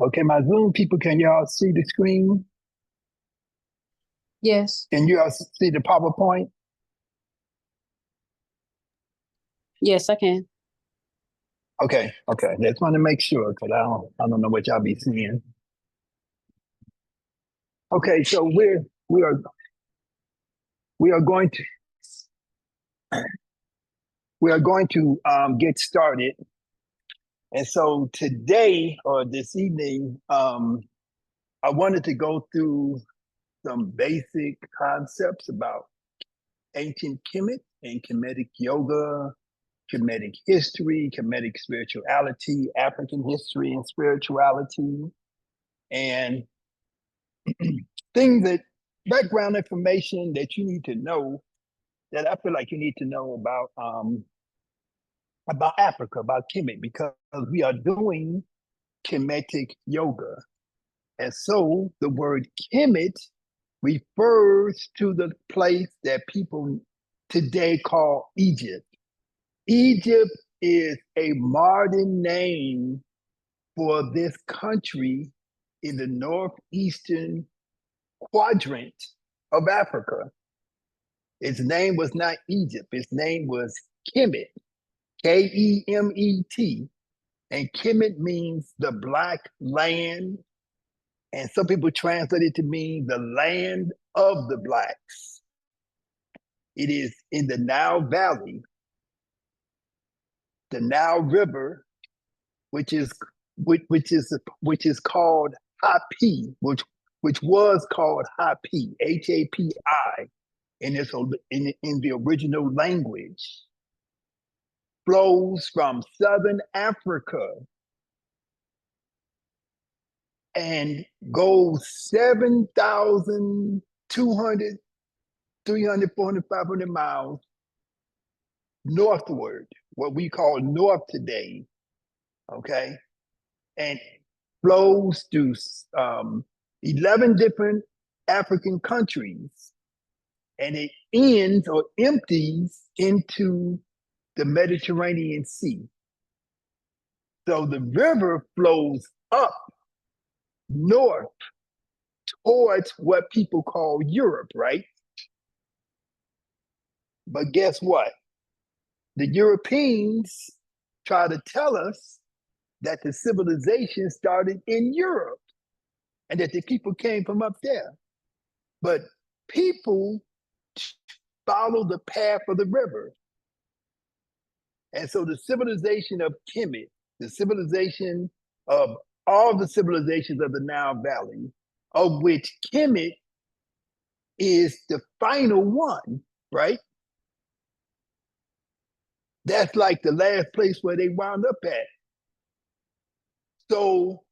Okay, my Zoom people, can y'all see the screen? Yes. Can you all see the PowerPoint? Yes, I can. Okay, okay. Just want to make sure because I don't know what y'all be seeing. Okay, so we are going to get started. And so today or this evening, I wanted to go through some basic concepts about ancient Kemet and Kemetic yoga, Kemetic history, Kemetic spirituality, African history and spirituality, and things that background information that you need to know that I feel like you need to know about Africa, about Kemet, because we are doing Kemetic yoga. And so the word Kemet refers to the place that people today call Egypt. Egypt is a modern name for this country in the northeastern quadrant of Africa. Its name was not Egypt, its name was Kemet, Kemet. And Kemet means the black land. And some people translate it to mean the land of the blacks. It is in the Nile Valley, the Nile River, which is called Hapi, which was called Hapi, Hapi, in the original language, flows from southern Africa and goes 7,200, 300, 400, 500 miles northward, what we call north today, okay? And flows through 11 different African countries, and it ends or empties into the Mediterranean Sea. So the river flows up north towards what people call Europe, right? But guess what? The Europeans try to tell us that the civilization started in Europe and that the people came from up there. But people follow the path of the river. And so the civilization of Kemet, the civilization of all the civilizations of the Nile Valley, of which Kemet is the final one, right? That's like the last place where they wound up at. So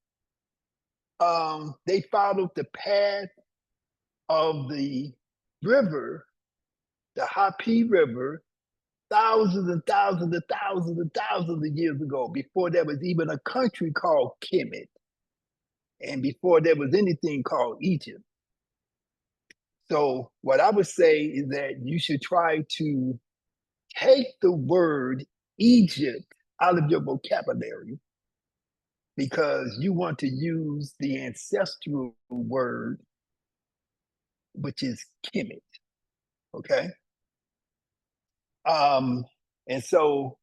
they followed the path of the river, the Hapi River, thousands and thousands and thousands and thousands of years ago, before there was even a country called Kemet, and before there was anything called Egypt. So what I would say is that you should try to take the word Egypt out of your vocabulary, because you want to use the ancestral word, which is Kemet, okay? And so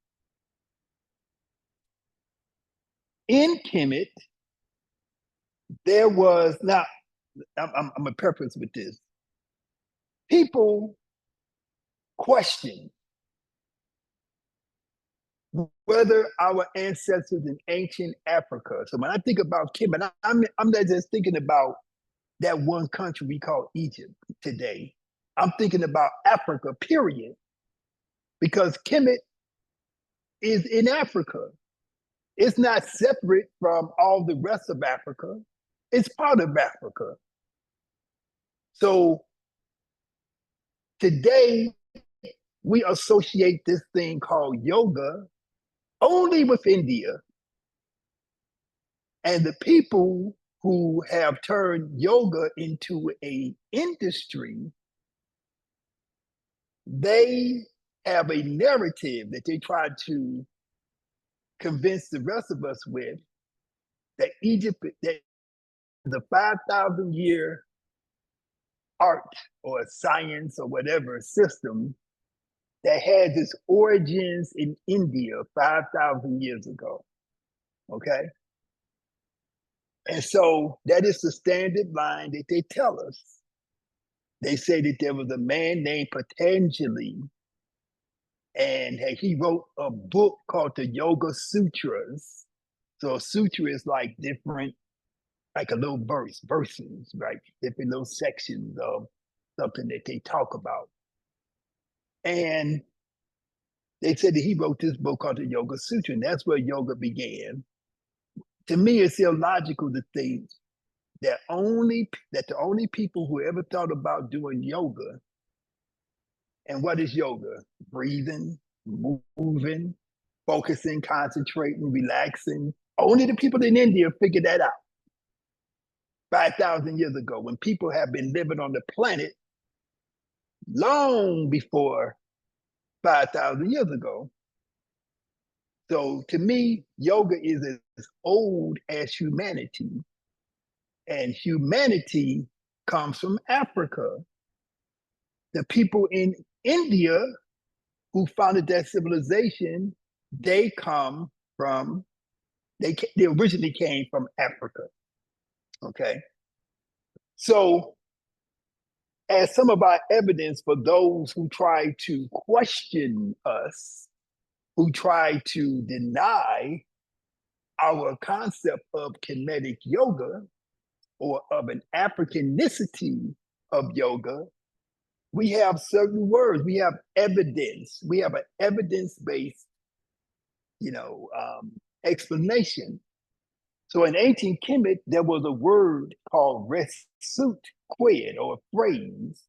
in Kemet, there was, now, I'm going to preface with this. People question whether our ancestors in ancient Africa. So when I think about Kemet, I'm not just thinking about that one country we call Egypt today. I'm thinking about Africa, period, because Kemet is in Africa. It's not separate from all the rest of Africa. It's part of Africa. So today, we associate this thing called yoga only with India. And the people who have turned yoga into an industry, they have a narrative that they try to convince the rest of us with, that Egypt, that the 5,000-year art or science or whatever system that has its origins in India 5,000 years ago. Okay. And so that is the standard line that they tell us. They say that there was a man named Patanjali, and he wrote a book called the Yoga Sutras. So a sutra is like different, like a little verses, right? Different little sections of something that they talk about. And they said that he wrote this book called the Yoga Sutra, and that's where yoga began. To me, it's illogical to think that the only people who ever thought about doing yoga, and what is yoga? Breathing, moving, focusing, concentrating, relaxing. Only the people in India figured that out 5,000 years ago, when people have been living on the planet long before 5,000 years ago. So to me, yoga is as old as humanity. And humanity comes from Africa. The people in India who founded that civilization, they originally came from Africa. Okay. So as some of our evidence for those who try to question us, who try to deny our concept of Kemetic yoga or of an Africanicity of yoga, we have certain words, we have evidence, we have an evidence-based, explanation. So in ancient Kemet, there was a word called resut quid, or a phrase,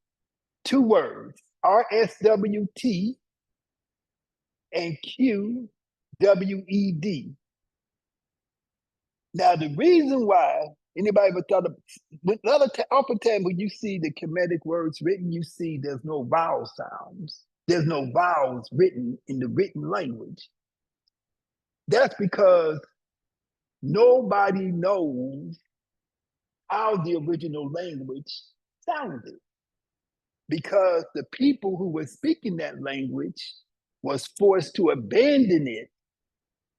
two words, RSWT and QWED. Now, the reason why anybody ever thought of, oftentimes when you see the Kemetic words written, you see there's no vowel sounds. There's no vowels written in the written language. That's because nobody knows how the original language sounded. Because the people who were speaking that language was forced to abandon it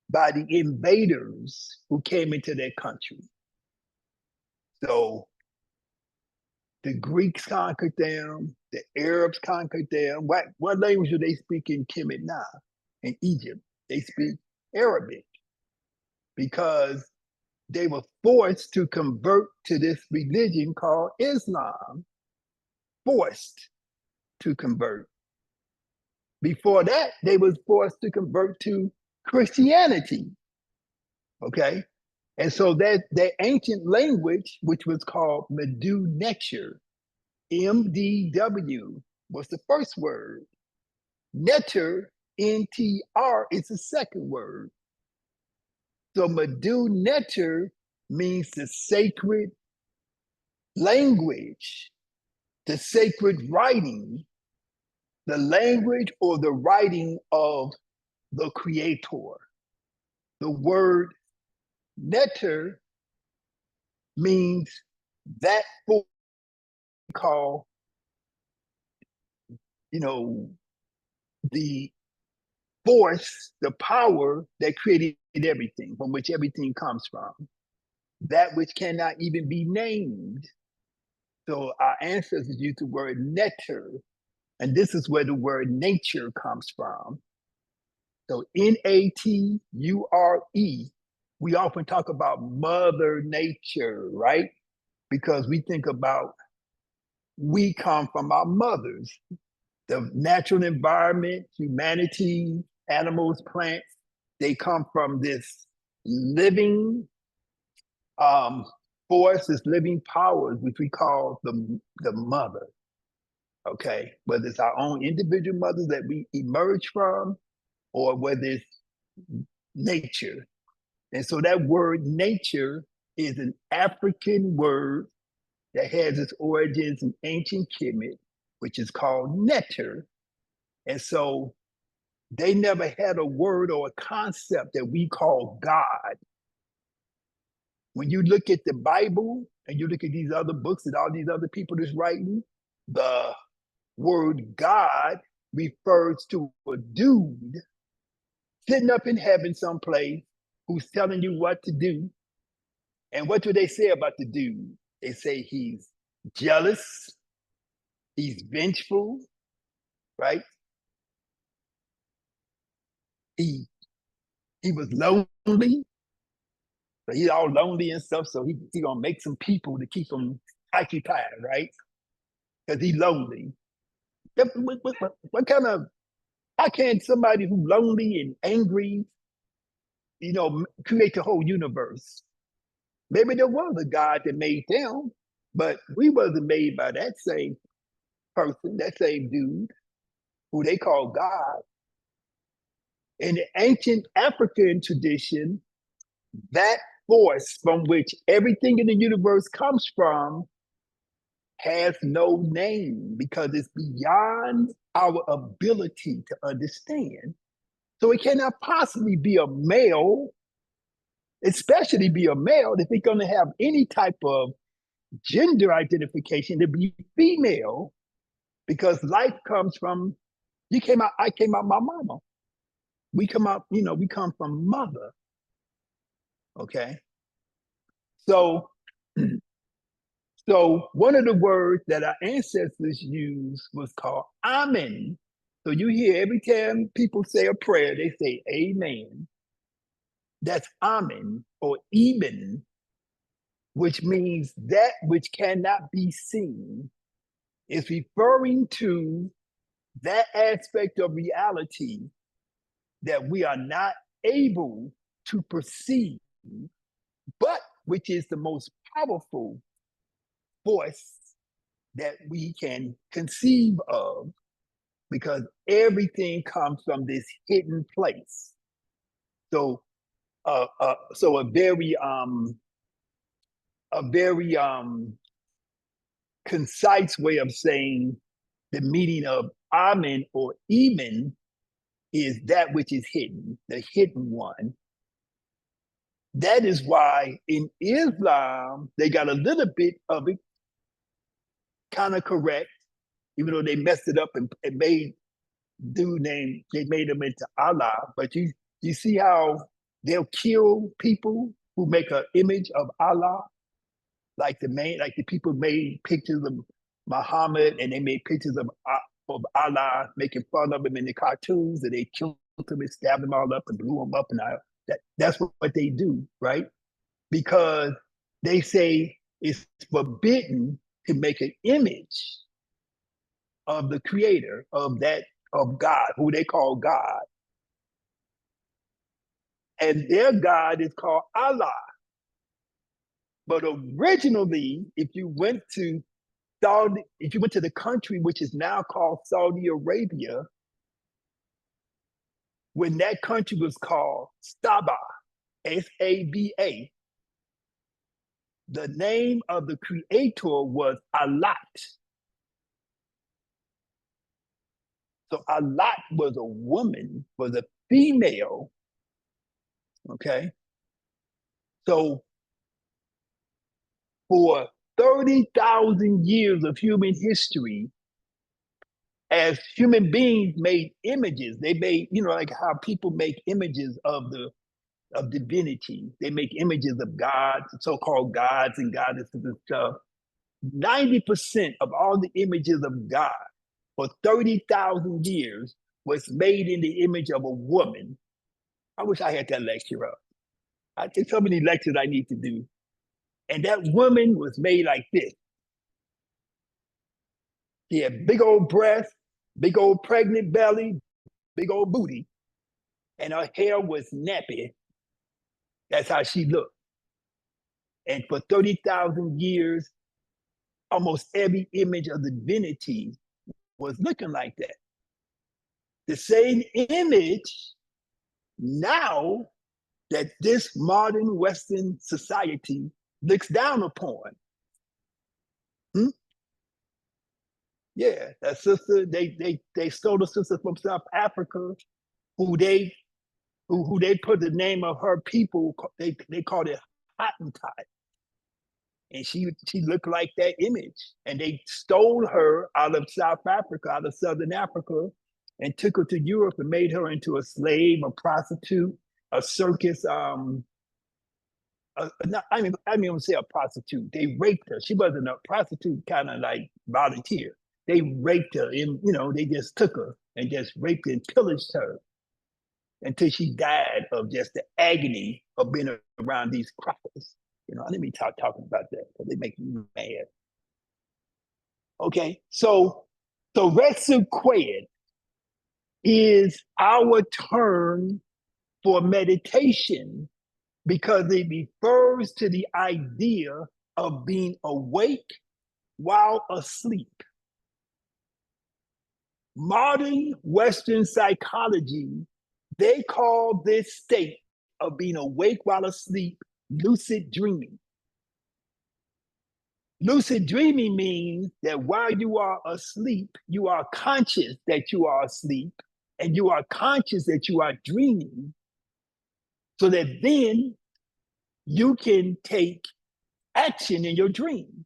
by the invaders who came into their country. So the Greeks conquered them, the Arabs conquered them. What language do they speak in Kemet now? In Egypt, they speak Arabic because they were forced to convert to this religion called Islam. Forced to convert. Before that, they was forced to convert to Christianity. Okay. And so that ancient language, which was called Medu Neter, MDW was the first word. Neter, NTR, is the second word. So Medu Neter means the sacred language, the sacred writing, the language or the writing of the creator. The word neter means that force called, the force, the power that created everything, from which everything comes from, that which cannot even be named. So our ancestors used the word neter, and this is where the word nature comes from. So Nature, we often talk about Mother Nature, right? Because we think about, we come from our mothers, the natural environment, humanity, animals, plants, they come from this living force, this living powers, which we call the mother. Okay, whether it's our own individual mothers that we emerge from, or whether it's nature. And so that word nature is an African word that has its origins in ancient Kemet, which is called neter. And so they never had a word or a concept that we call God. When you look at the Bible and you look at these other books that all these other people is writing, the word God refers to a dude sitting up in heaven someplace who's telling you what to do. And what do they say about the dude? They say he's jealous, he's vengeful, right? He was lonely, so he's all lonely and stuff. So he gonna make some people to keep him occupied, right? Because he's lonely. What kind of, how can somebody who's lonely and angry, create the whole universe? Maybe there was a God that made them, but we wasn't made by that same person, that same dude who they call God. In the ancient African tradition, that force from which everything in the universe comes from has no name because it's beyond our ability to understand. So it cannot possibly be a male, especially be a male, if it's going to have any type of gender identification to be female, because life comes from, I came out my mama. We come out, we come from mother. Okay. So, so one of the words that our ancestors used was called amen. So you hear every time people say a prayer, they say amen. That's amen or even, which means that which cannot be seen. It's referring to that aspect of reality that we are not able to perceive, but which is the most powerful force that we can conceive of, because everything comes from this hidden place. So, so a very concise way of saying the meaning of amen or even is that which is hidden, the hidden one. That is why in Islam, they got a little bit of it kind of correct, even though they messed it up and made dude named, they made him into Allah. But you see how they'll kill people who make an image of Allah, like the people made pictures of Muhammad and they made pictures of Allah, making fun of him in the cartoons, and they killed him and stabbed him all up and blew him up, and that's what they do, right? Because they say it's forbidden to make an image of the creator of God, who they call God. And their God is called Allah. But originally, if you went to the country which is now called Saudi Arabia, when that country was called Saba, S-A-B-A, the name of the creator was Alat. So Alat was a woman, was a female, okay? So for 30,000 years of human history, as human beings made images, they made, like how people make images of divinity. They make images of gods, so-called gods and goddesses and stuff. 90% of all the images of God for 30,000 years was made in the image of a woman. I wish I had that lecture up. I think so many lectures I need to do. And that woman was made like this. She had big old breasts, big old pregnant belly, big old booty, and her hair was nappy. That's how she looked. And for 30,000 years, almost every image of the divinity was looking like that. The same image now that this modern Western society looks down upon. Yeah, that sister, they stole a sister from South Africa who they put the name of her people, they called it Hottentot. And she looked like that image. And they stole her out of South Africa, out of Southern Africa, and took her to Europe and made her into a slave, a prostitute, a circus. Not, I mean, I don't say a prostitute. They raped her. She wasn't a prostitute, kind of like volunteer. They raped her, and they just took her and just raped and pillaged her until she died of just the agony of being around these crackers. I didn't mean talking about that because they make me mad. Okay, so Retsu Kwed is our term for meditation because it refers to the idea of being awake while asleep. Modern Western psychology, they call this state of being awake while asleep lucid dreaming. Lucid dreaming means that while you are asleep, you are conscious that you are asleep, and you are conscious that you are dreaming, so that then you can take action in your dream.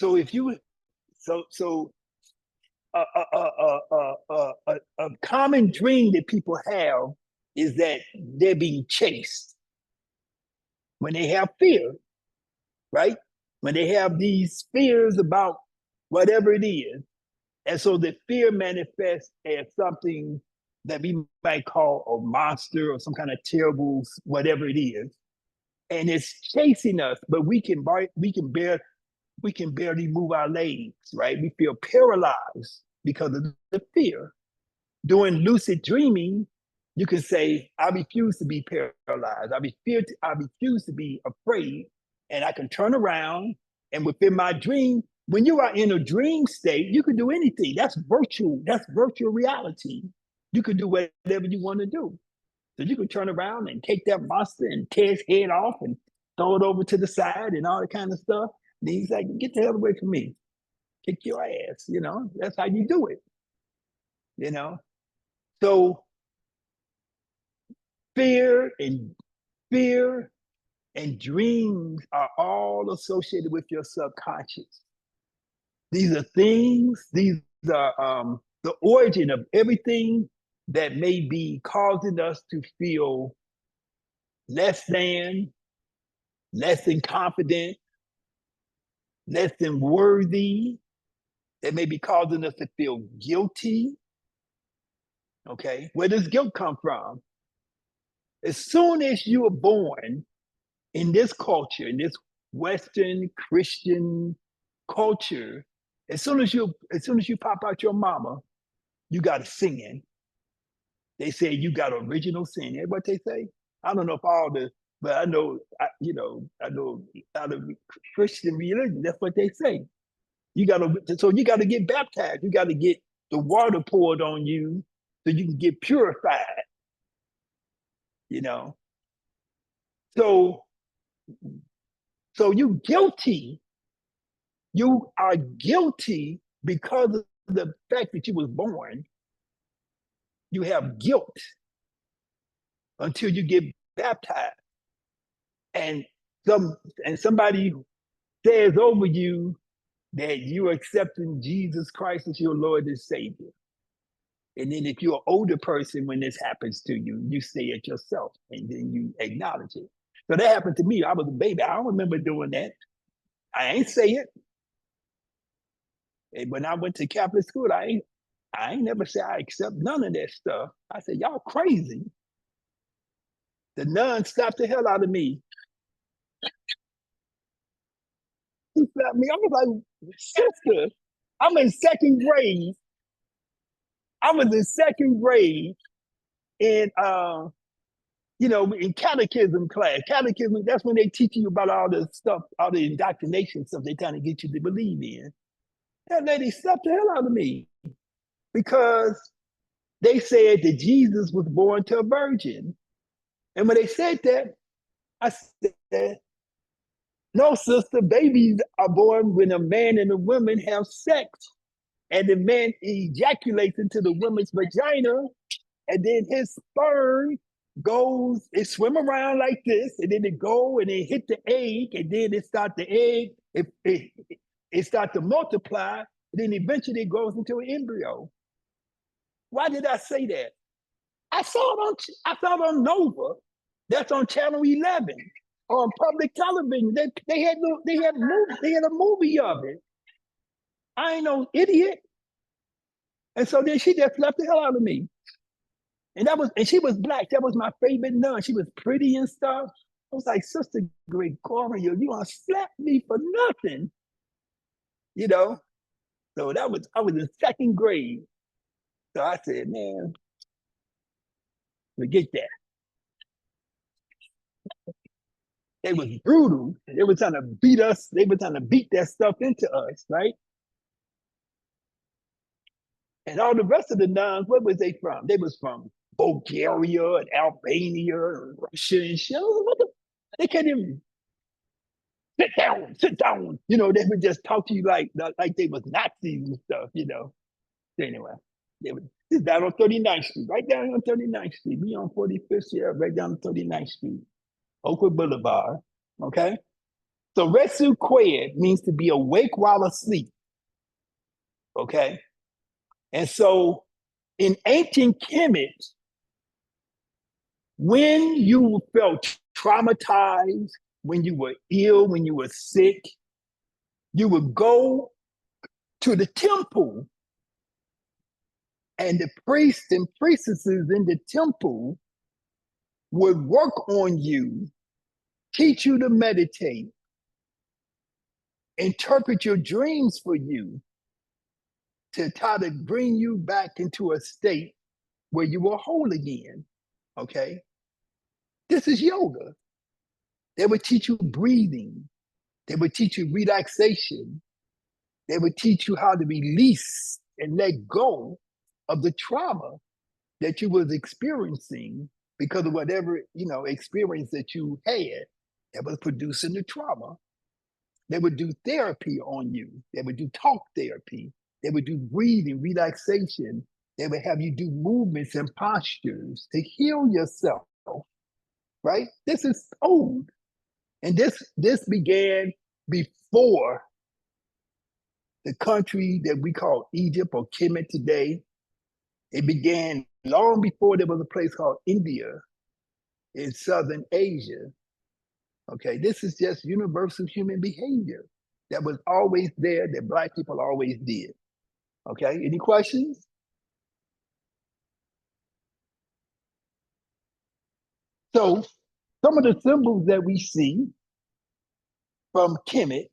So if you, a common dream that people have is that they're being chased. When they have fear, right? When they have these fears about whatever it is. And so the fear manifests as something that we might call a monster or some kind of terrible, whatever it is. And it's chasing us, but we can barely move our legs, right? We feel paralyzed because of the fear. During lucid dreaming, you can say, I refuse to be paralyzed. I refuse to be afraid. And I can turn around, and within my dream, when you are in a dream state, you can do anything. That's virtual reality. You can do whatever you want to do. So you can turn around and take that monster and tear its head off and throw it over to the side and all that kind of stuff. And he's like, get the hell away from me. Kick your ass, That's how you do it, So fear and dreams are all associated with your subconscious. These are the origin of everything that may be causing us to feel less than confident, less than worthy, that may be causing us to feel guilty. Okay, where does guilt come from? As soon as you are born in this culture, in this Western Christian culture, as soon as you pop out your mama, you got sin. They say you got original sin. That's what they say. I don't know if all the, but I know out of Christian religion, that's what they say. You got to get baptized. You got to get the water poured on you so you can get purified. So you guilty. You are guilty because of the fact that you was born. You have guilt until you get baptized. And somebody says over you that you're accepting Jesus Christ as your Lord and Savior. And then if you're an older person, when this happens to you, you say it yourself and then you acknowledge it. So that happened to me. I was a baby. I don't remember doing that. I ain't say it. And when I went to Catholic school, I ain't never say I accept none of that stuff. I said, y'all crazy. The nun slapped the hell out of me. She slapped me. I was like, sister, I'm in second grade. I was in second grade in in catechism class. Catechism, that's when they teach you about all the stuff, all the indoctrination stuff they're trying to get you to believe in. That lady slapped the hell out of me because they said that Jesus was born to a virgin. And when they said that, I said, no, sister, babies are born when a man and a woman have sex. And the man ejaculates into the woman's vagina, and then his sperm goes, it swim around like this, and then it go and it hit the egg, and then it start the egg, it start to multiply, and then eventually it grows into an embryo. Why did I say that? I saw it on Nova. That's on Channel 11 on public television. They had a movie of it. I ain't no idiot. And so then she just left the hell out of me. And she was black. That was my favorite nun. She was pretty and stuff. I was like, Sister Gregoria, you gonna slap me for nothing. You know? So I was in second grade. So I said, man, forget that. They was brutal. They were trying to beat us. They were trying to beat that stuff into us, right? And all the rest of the nuns, where was they from? They was from Bulgaria and Albania and Russia and shit. They can't even sit down, sit down. You know, they would just talk to you like they was Nazis and stuff, you know. Anyway, this down on 39th Street, right down on 39th Street. We on 45th, yeah, right down on 39th Street, Oakwood Boulevard, okay? So Retsu Qued means to be awake while asleep, okay? And so in ancient Kemet, when you felt traumatized, when you were ill, when you were sick, you would go to the temple, and the priests and priestesses in the temple would work on you, teach you to meditate, interpret your dreams for you, to try to bring you back into a state where you were whole again, okay? This is yoga. They would teach you breathing. They would teach you relaxation. They would teach you how to release and let go of the trauma that you was experiencing because of whatever, experience that you had that was producing the trauma. They would do therapy on you. They would do talk therapy. They would do breathing, relaxation. They would have you do movements and postures to heal yourself, right? This is old. And this began before the country that we call Egypt or Kemet today. It began long before there was a place called India in Southern Asia. Okay, this is just universal human behavior that was always there, that Black people always did. Okay, any questions? So some of the symbols that we see from Kemet,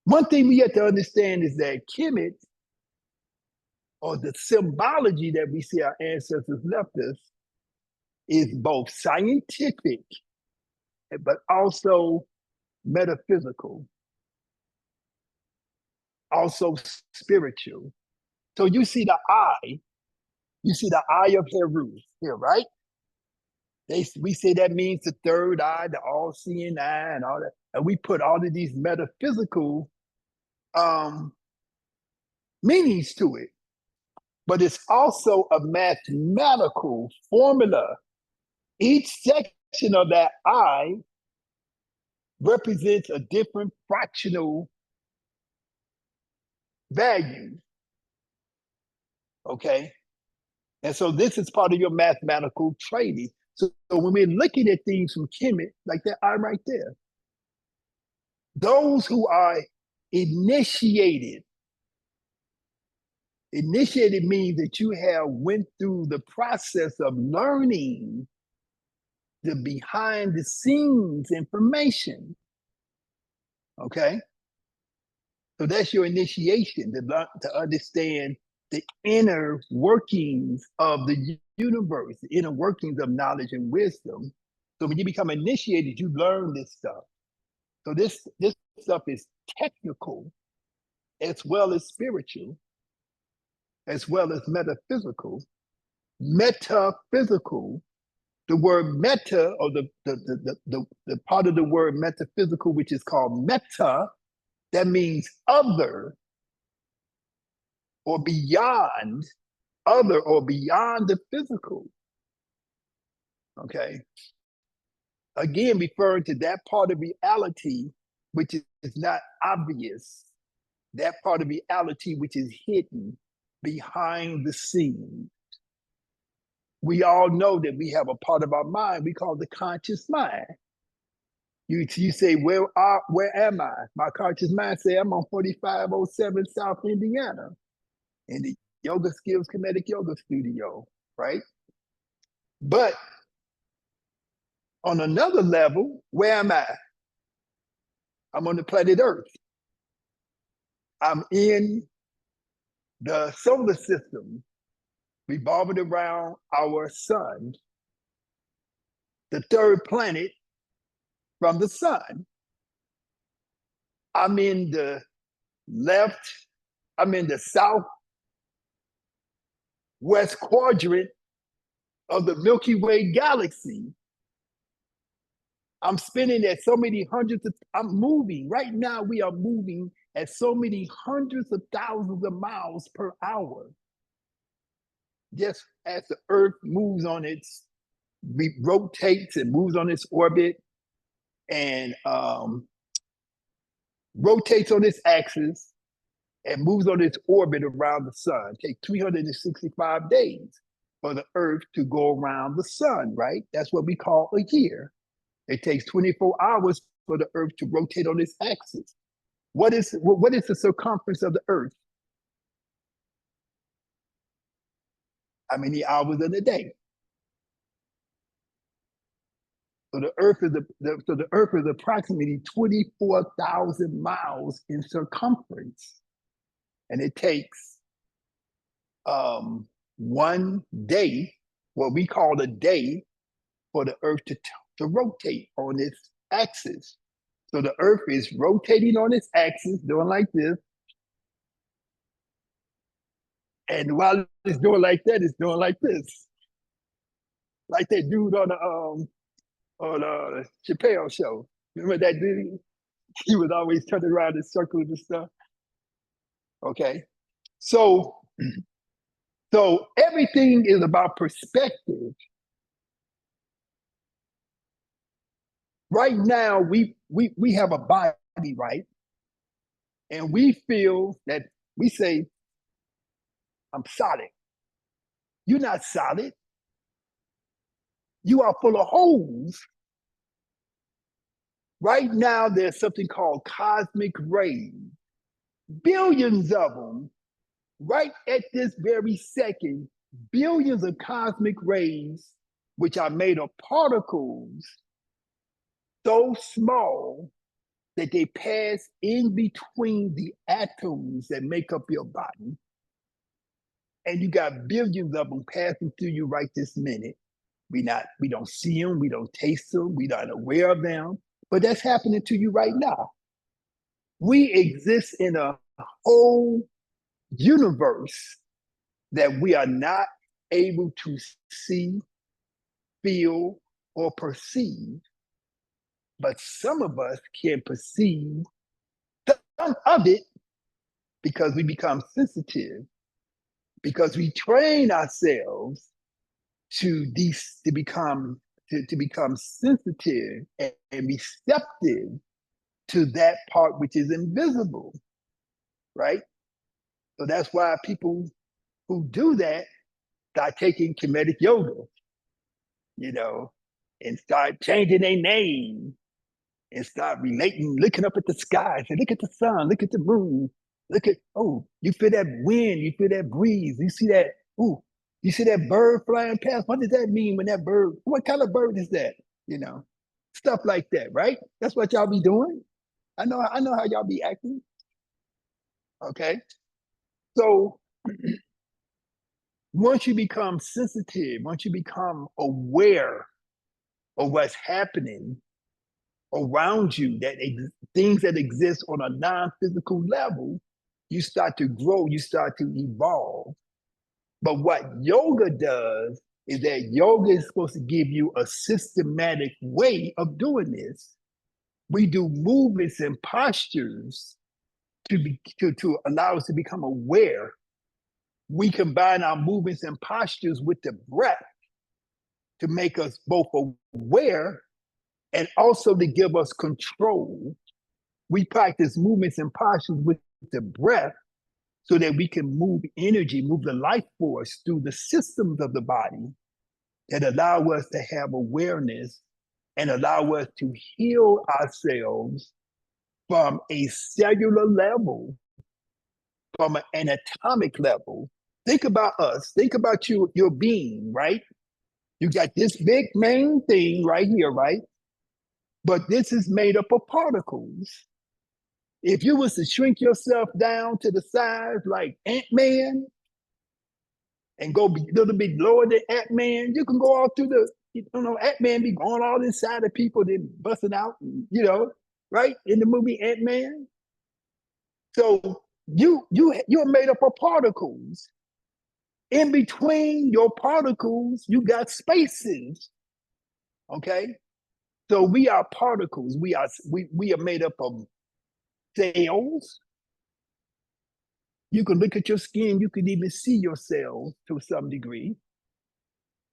one thing we have to understand is that Kemet, or the symbology that we see our ancestors left us, is both scientific, but also metaphysical, also spiritual. So you see the eye of Heru here, right? We say that means the third eye, the all-seeing eye, and all that. And we put all of these metaphysical meanings to it. But it's also a mathematical formula. Each section of that eye represents a different fractional value. Okay? And so this is part of your mathematical training. So when we're looking at things from Kemet, like that eye right there, those who are initiated means that you have went through the process of learning the behind the scenes information. Okay? So that's your initiation, to understand the inner workings of the universe, the inner workings of knowledge and wisdom. So when you become initiated, you learn this stuff. So this stuff is technical as well as spiritual, as well as metaphysical. Metaphysical, the word meta, or the part of the word metaphysical, which is called meta, that means other or beyond, other or beyond the physical. Okay. Again, referring to that part of reality which is not obvious, that part of reality which is hidden behind the scene. We all know that we have a part of our mind we call the conscious mind. You say, where am I? My conscious mind say, I'm on 4507 South Indiana in the YogaSkills Kemetic Yoga Studio, right? But on another level, where am I? I'm on the planet Earth. I'm in the solar system, revolving around our sun, the third planet from the sun. I'm in the southwest quadrant of the Milky Way galaxy. I'm spinning at so many I'm moving. Right now, we are moving at so many hundreds of thousands of miles per hour. Just as the Earth moves on rotates and moves on its orbit and rotates on its axis and moves on its orbit around the sun. It takes 365 days for the Earth to go around the sun, right? That's what we call a year. It takes 24 hours for the Earth to rotate on its axis. What is the circumference of the Earth? How many hours in a day? So the Earth is approximately 24,000 miles in circumference, and it takes 1 day, what we call a day, for the Earth to rotate on its axis. So the Earth is rotating on its axis, doing like this. And while it's doing like that, it's doing like this. Like that dude on the Chappelle show. Remember that dude? He was always turning around in circles and stuff. Okay. So everything is about perspective. Right now, we have a body, right? And we feel that we say, I'm solid. You're not solid. You are full of holes. Right now, there's something called cosmic rays, billions of them. Right at this very second, billions of cosmic rays, which are made of particles so small that they pass in between the atoms that make up your body. And you got billions of them passing through you right this minute. We don't see them, we don't taste them, we're not aware of them, but that's happening to you right now. We exist in a whole universe that we are not able to see, feel, or perceive. But some of us can perceive some of it because we become sensitive, because we train ourselves to become sensitive and receptive to that part which is invisible, right? So that's why people who do that start taking Kemetic yoga, and start changing their name and start relating, looking up at the sky and say, look at the sun, look at the moon, you feel that wind, you feel that breeze, you see that, you see that bird flying past. What does that mean when that bird, what kind of bird is that? Stuff like that, right? That's what y'all be doing. I know how y'all be acting. Okay. So once you become sensitive, once you become aware of what's happening around you, things that exist on a non-physical level, you start to grow, you start to evolve. But what yoga does is that yoga is supposed to give you a systematic way of doing this. We do movements and postures to allow us to become aware. We combine our movements and postures with the breath to make us both aware and also to give us control. We practice movements and postures with the breath so that we can move energy, move the life force through the systems of the body that allow us to have awareness and allow us to heal ourselves from a cellular level, from an atomic level. Think about us. Think about your being, right? You got this big main thing right here, right? But this is made up of particles. If you was to shrink yourself down to the size like Ant-Man and go a little bit lower than Ant-Man, you can go all through Ant-Man be going all inside of people, then busting out, right? In the movie Ant-Man. So you're made up of particles. In between your particles, you got spaces. Okay? So we are particles. We are made up of cells. You can look at your skin, you can even see your cells to some degree.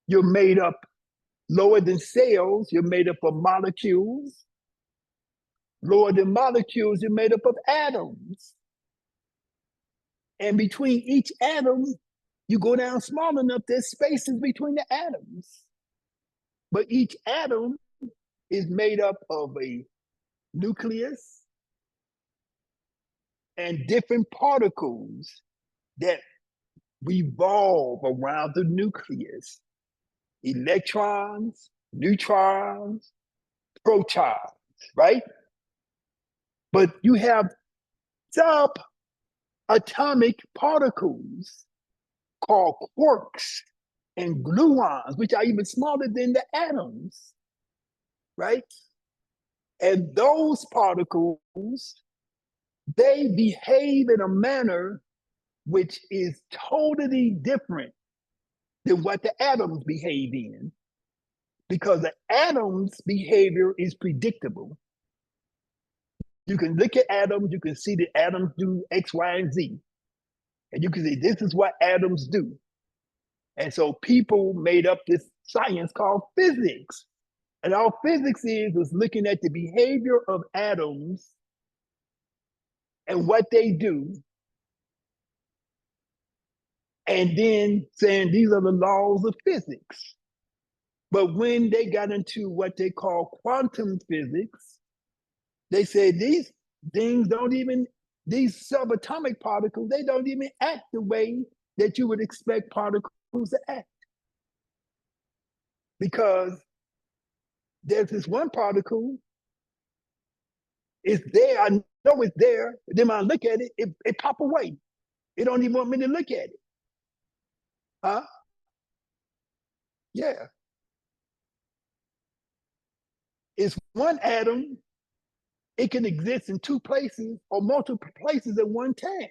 You're made up lower than cells, you're made up of molecules. Lower than molecules, you're made up of atoms. And between each atom, you go down small enough, there's spaces between the atoms. But each atom is made up of a nucleus and different particles that revolve around the nucleus. Electrons, neutrons, protons, right? But you have subatomic particles called quarks and gluons, which are even smaller than the atoms, right? And those particles, they behave in a manner which is totally different than what the atoms behave in, because the atoms' behavior is predictable. You can look at atoms, you can see that atoms do X, Y, and Z. And you can say, this is what atoms do. And so people made up this science called physics. And all physics is looking at the behavior of atoms and what they do, and then saying these are the laws of physics. But when they got into what they call quantum physics, they said these things these subatomic particles, they don't even act the way that you would expect particles to act. Because there's this one particle, it's there, I know it's there, then when I look at it, it pop away. It don't even want me to look at it. Huh? Yeah. It's one atom, it can exist in two places or multiple places at one time.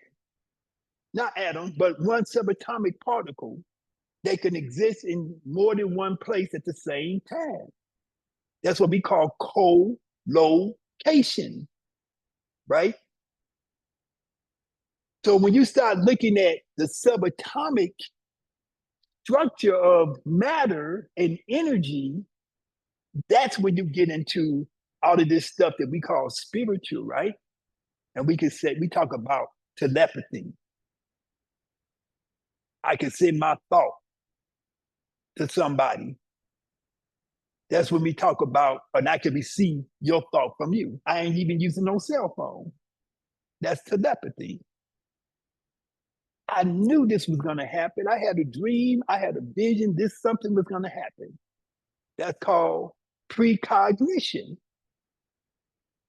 Not atoms, but one subatomic particle. They can exist in more than one place at the same time. That's what we call co-location, right? So when you start looking at the subatomic structure of matter and energy, that's when you get into all of this stuff that we call spiritual, right? And we talk about telepathy. I can send my thought to somebody. That's when we talk about, and I can receive your thought from you. I ain't even using no cell phone. That's telepathy. I knew this was going to happen. I had a dream. I had a vision. Something was going to happen. That's called precognition.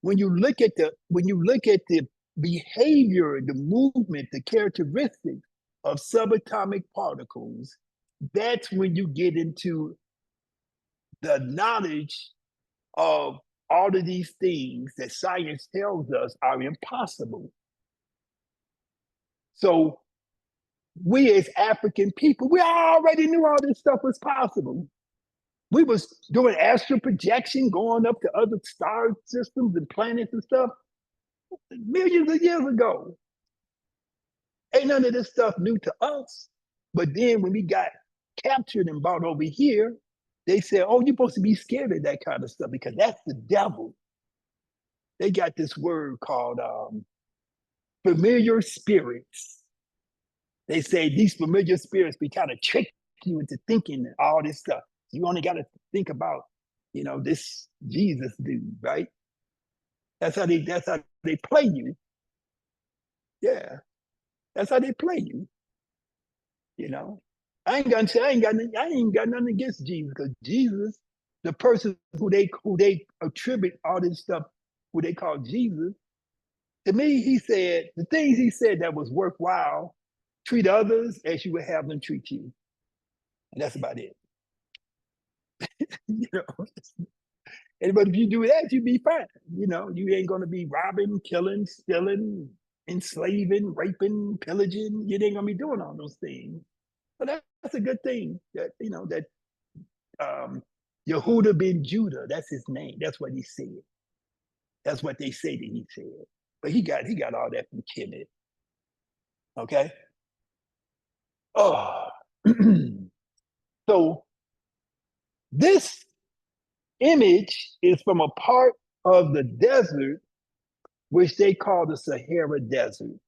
When you look at the behavior, the movement, the characteristics of subatomic particles, that's when you get into the knowledge of all of these things that science tells us are impossible. So we as African people, we already knew all this stuff was possible. We was doing astral projection, going up to other star systems and planets and stuff millions of years ago. Ain't none of this stuff new to us. But then when we got captured and brought over here, they said, oh, you're supposed to be scared of that kind of stuff because that's the devil. They got this word called familiar spirits. They say these familiar spirits be kind of trick you into thinking all this stuff. You only got to think about, this Jesus dude, right? That's how they play you. Yeah, that's how they play you. I ain't got nothing against Jesus because Jesus, the person who they attribute all this stuff, who they call Jesus, to me, he said the things he said that was worthwhile. Treat others as you would have them treat you, and that's about it. you know, but if you do that, you be fine. You ain't gonna be robbing, killing, stealing, enslaving, raping, pillaging. You ain't gonna be doing all those things. But that's a good thing that Yehuda ben Judah, that's his name. That's what he said. That's what they say that he said. But he got all that from Kemetic. Okay. Oh, so this image is from a part of the desert which they call the Sahara Desert.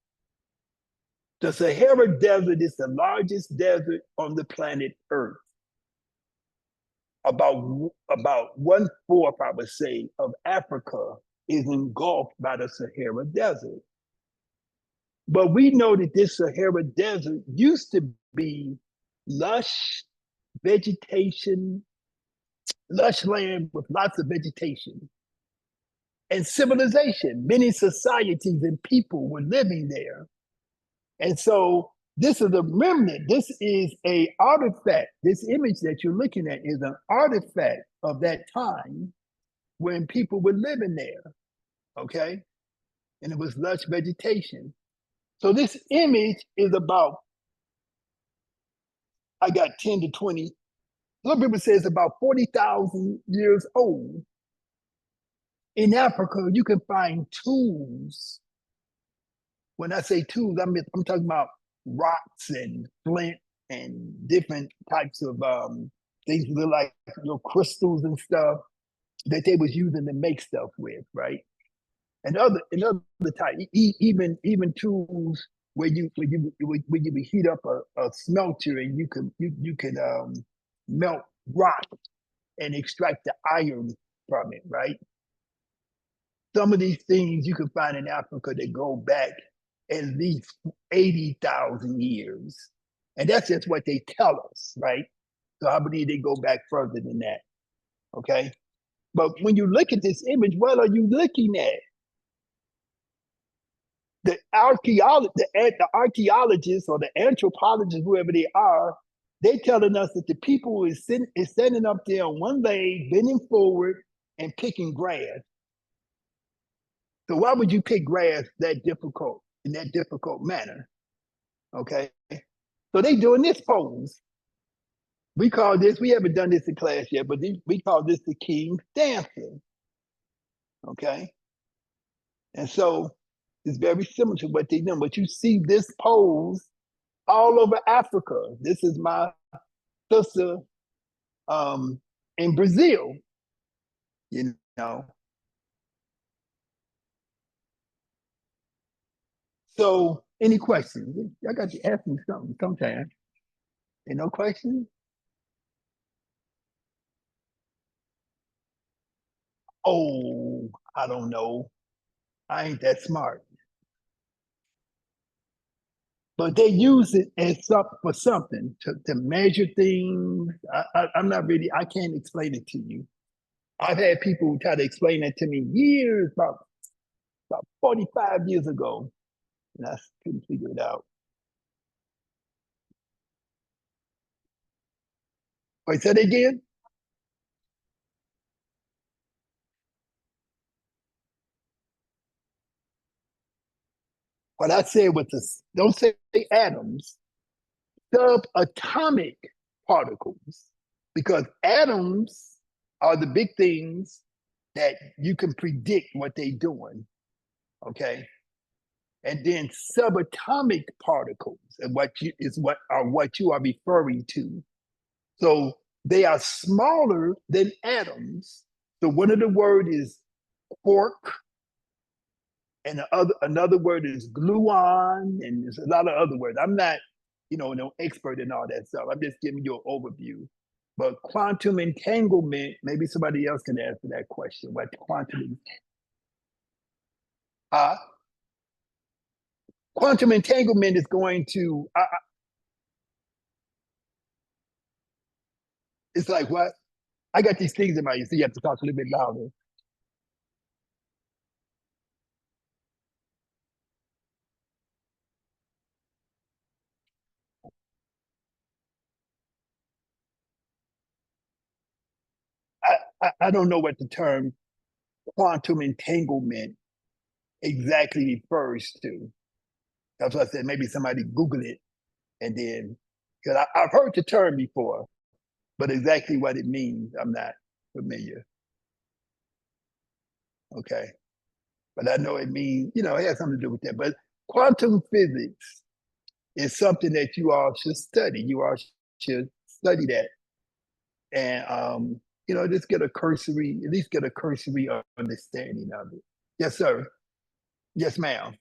The Sahara Desert is the largest desert on the planet Earth. About 1/4, I would say, of Africa is engulfed by the Sahara Desert. But we know that this Sahara Desert used to be lush vegetation, lush land with lots of vegetation and civilization. Many societies and people were living there. And so this is a remnant. This is an artifact. This image that you're looking at is an artifact of that time when people were living there, okay? And it was lush vegetation. So this image is about, I got 10 to 20, some people say it's about 40,000 years old. In Africa, you can find tools. When I say tools, I'm talking about rocks and flint and different types of things that look like crystals and stuff that they was using to make stuff with, right? And other type, even tools where you would heat up a smelter and you could melt rock and extract the iron from it, right? Some of these things you can find in Africa that go back at least 80,000 years. And that's just what they tell us, right? So I believe they go back further than that, okay? But when you look at this image, what are you looking at? The archaeologists or the anthropologists, whoever they are, they telling us that the people is standing up there on one leg, bending forward and picking grass. So why would you pick grass that difficult in that difficult manner? Okay. So they doing this pose. We haven't done this in class yet, but we call this the king's dancing. Okay. And so it's very similar to what they do. But you see this pose all over Africa. This is my sister in Brazil, you know. So any questions? I got to ask me something sometime. Ain't no questions? Oh, I don't know. I ain't that smart. But they use it as for something to measure things. I'm not really, I can't explain it to you. I've had people try to explain it to me years, about 45 years ago, and I couldn't figure it out. Wait, say that again? What I said was this, don't say atoms, subatomic particles, because atoms are the big things that you can predict what they're doing, okay? And then subatomic particles and what you are referring to. So they are smaller than atoms. So one of the words is quark, and another word is gluon, and there's a lot of other words. I'm not, no expert in all that stuff. I'm just giving you an overview. But quantum entanglement, maybe somebody else can answer that question. What quantum entanglement is going to, it's like what? I got these things in my ear, so you have to talk a little bit louder. I don't know what the term quantum entanglement exactly refers to. That's why I said maybe somebody Google it and then, because I've heard the term before, but exactly what it means, I'm not familiar. Okay. But I know it means, it has something to do with that. But quantum physics is something that you all should study. You all should study that. And, just get a cursory, at least get a cursory understanding of it. Yes, sir. Yes, ma'am.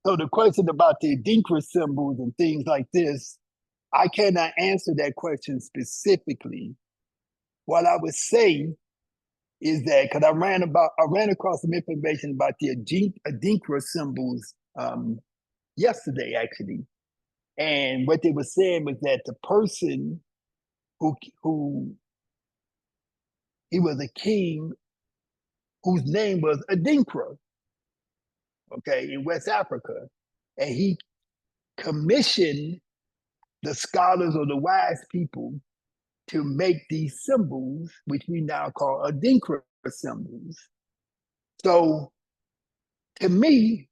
So the question about the Adinkra symbols and things like this, I cannot answer that question specifically. What I would say is that because I ran across some information about the Adinkra symbols yesterday actually, and what they were saying was that the person who he was a king whose name was Adinkra, okay, in West Africa, and he commissioned the scholars or the wise people to make these symbols, which we now call Adinkra symbols. So to me,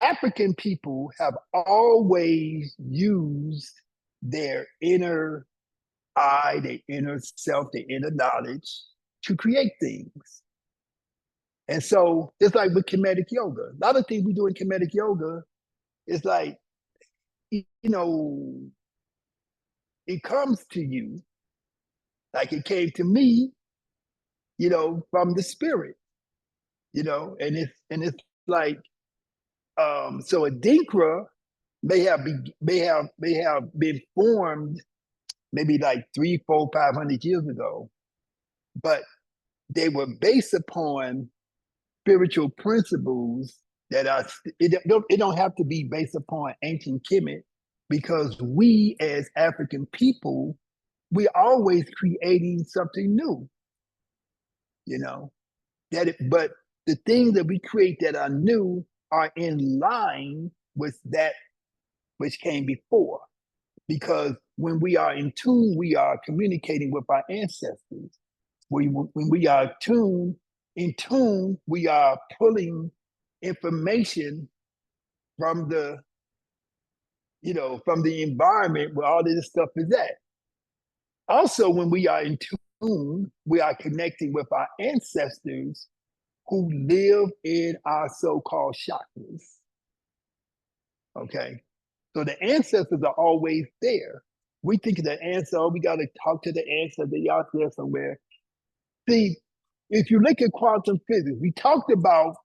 African people have always used their inner eye, their inner self, their inner knowledge to create things. And so it's like with Kemetic yoga. A lot of things we do in Kemetic yoga is like, it comes to you like it came to me, from the spirit, and it's like, so Adinkra may have been formed maybe like 300, 400, 500 years ago, but they were based upon spiritual principles that are it don't have to be based upon ancient Kemet, because we as African people, we're always creating something new, but the things that we create that are new are in line with that which came before. Because when we are in tune, we are communicating with our ancestors. When we are in tune, we are pulling information from from the environment where all of this stuff is at. Also, when we are in tune, we are connecting with our ancestors who live in our so-called chakras. Okay. So the ancestors are always there. We think of the ancestor, we got to talk to the ancestor, they out there somewhere. See, if you look at quantum physics, we talked about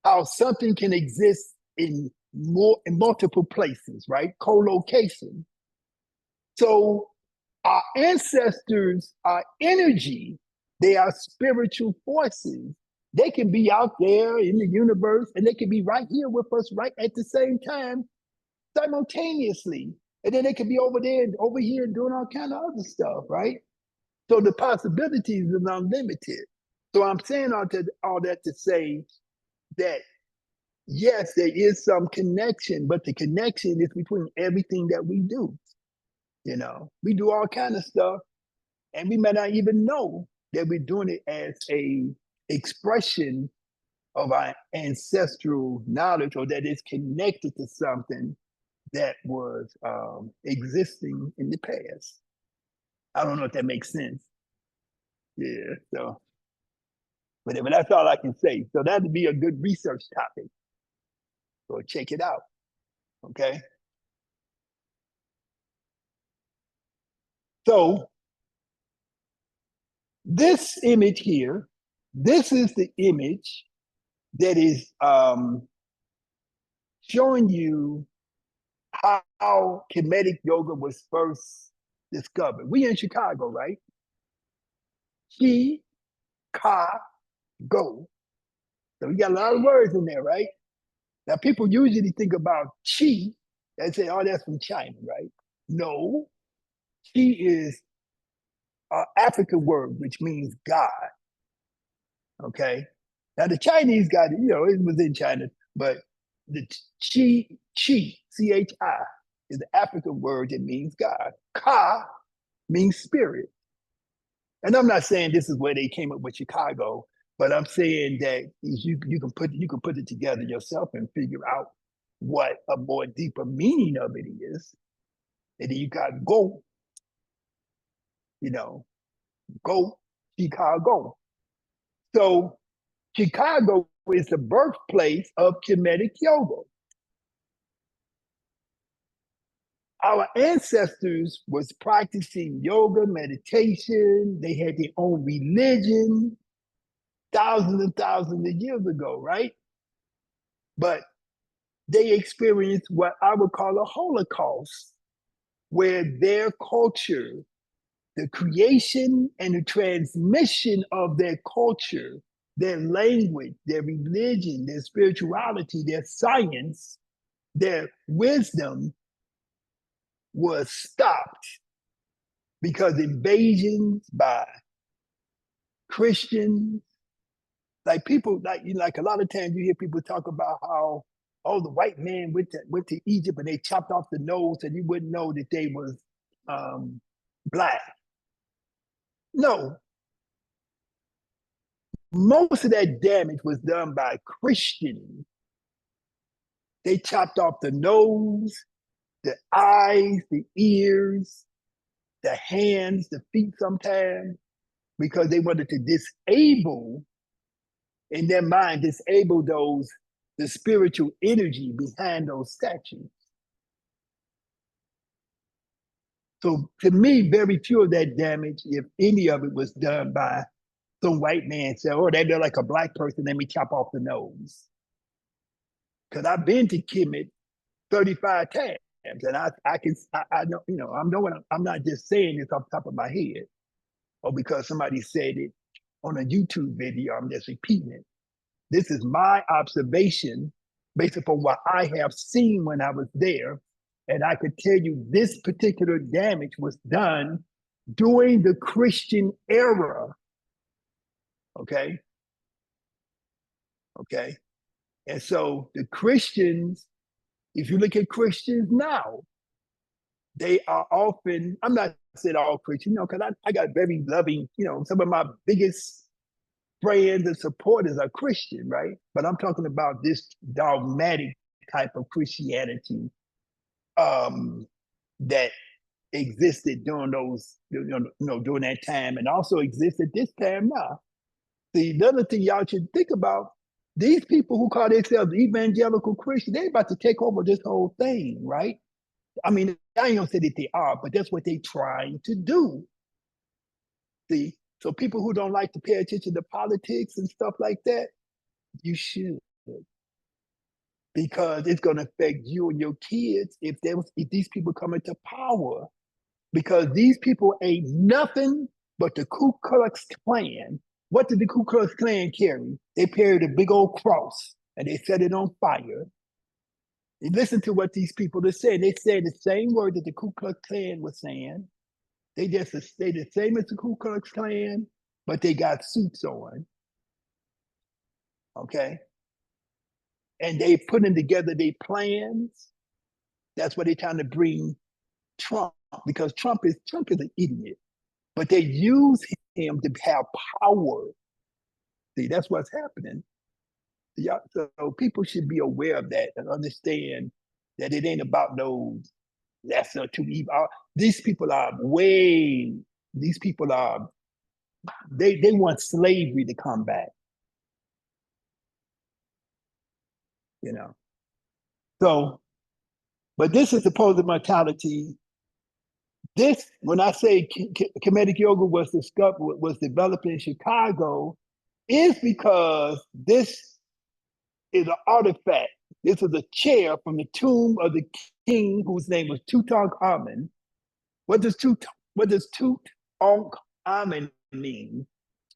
how something can exist in multiple places, right? Co-location. So our ancestors are energy, they are spiritual forces. They can be out there in the universe and they can be right here with us right at the same time, simultaneously. And then they could be over there and over here and doing all kind of other stuff, right? So the possibilities is unlimited. So I'm saying all that to say that yes, there is some connection, but the connection is between everything that we do. You know, we do all kind of stuff, and we may not even know that we're doing it as a expression of our ancestral knowledge, or that it's connected to something that was existing in the past. I don't know if that makes sense. Yeah, so but that's all I can say. So that'd be a good research topic. So check it out. Okay. So this image here, this is the image that is showing you how Kemetic yoga was first discovered. We in Chicago, right? Chi, Ka, Go. So we got a lot of words in there, right? Now people usually think about Chi, they say, oh, that's from China, right? No, Chi is an African word, which means God. Okay. Now the Chinese got it, it was in China, but the chi, chi, is the African word that means God. Ka means spirit. And I'm not saying this is where they came up with Chicago, but I'm saying that you can put it together yourself and figure out what a more deeper meaning of it is. And then you got go, go, Chicago. So Chicago is the birthplace of Kemetic yoga. Our ancestors was practicing yoga, meditation. They had their own religion thousands and thousands of years ago, right? But they experienced what I would call a Holocaust, where their culture, the creation and the transmission of their culture, their language, their religion, their spirituality, their science, their wisdom was stopped because invasions by Christians, like people, like a lot of times you hear people talk about how, oh, the white man went to Egypt and they chopped off the nose and you wouldn't know that they was black. No, most of that damage was done by Christians. They chopped off the nose, the eyes, the ears, the hands, the feet sometimes, because they wanted to disable, in their mind, disable the spiritual energy behind those statues. So to me, very few of that damage, if any of it, was done by some white man say, oh, they're like a black person, let me chop off the nose. Because I've been to Kemet 35 times. And I know, I'm not just saying this off the top of my head, or because somebody said it on a YouTube video, I'm just repeating it. This is my observation based upon what I have seen when I was there. And I could tell you this particular damage was done during the Christian era. Okay. Okay. And so the Christians, if you look at Christians now, they are often, I'm not saying all Christians, because I got very loving, some of my biggest friends and supporters are Christian, right? But I'm talking about this dogmatic type of Christianity that existed during those, during that time, and also exists at this time now. See, the other thing y'all should think about, these people who call themselves evangelical Christian, they're about to take over this whole thing, right? I mean, I ain't gonna say that they are, but that's what they're trying to do. See, so people who don't like to pay attention to politics and stuff like that, you should, because it's going to affect you and your kids if these people come into power, because these people ain't nothing but the Ku Klux Klan What did the Ku Klux Klan carry? They carried a big old cross and they set it on fire. And listen to what these people are saying. They said the same word that the Ku Klux Klan was saying. They just stay the same as the Ku Klux Klan, but they got suits on. Okay. And they putting together their plans. That's what they're trying to bring Trump, because Trump is an idiot. But they use him to have power. See, that's what's happening. So people should be aware of that and understand that it ain't about those lesser to evil. These people are they want slavery to come back. You know. So, but this is supposed mentality. This, when I say Kemetic yoga was developed in Chicago, is because this is an artifact. This is a chair from the tomb of the king whose name was Tutankhamun. What does Tutankhamun mean?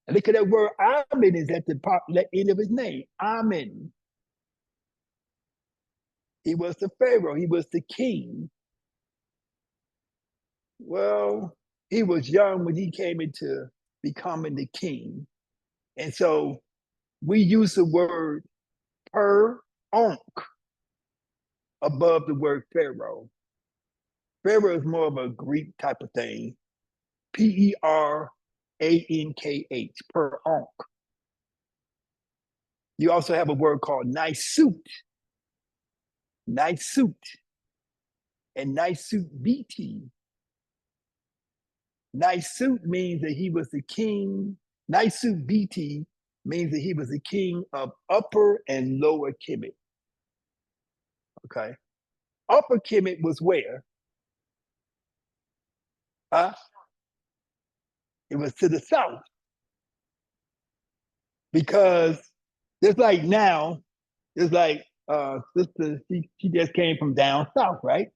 And look at that word Amen is at the end of his name. Amen. He was the pharaoh. He was the king. Well, he was young when he came into becoming the king. And so we use the word per-onk above the word pharaoh. Pharaoh is more of a Greek type of thing. P-E-R-A-N-K-H, per-onk. You also have a word called nice suit. Nice suit. And nice suit BT. Nice suit means that he was the king. Nice suit BT means that he was the king of Upper and Lower Kemet. Okay. Upper Kemet was where? Huh? It was to the south. Because just like now, it's like sister, she just came from down south, right?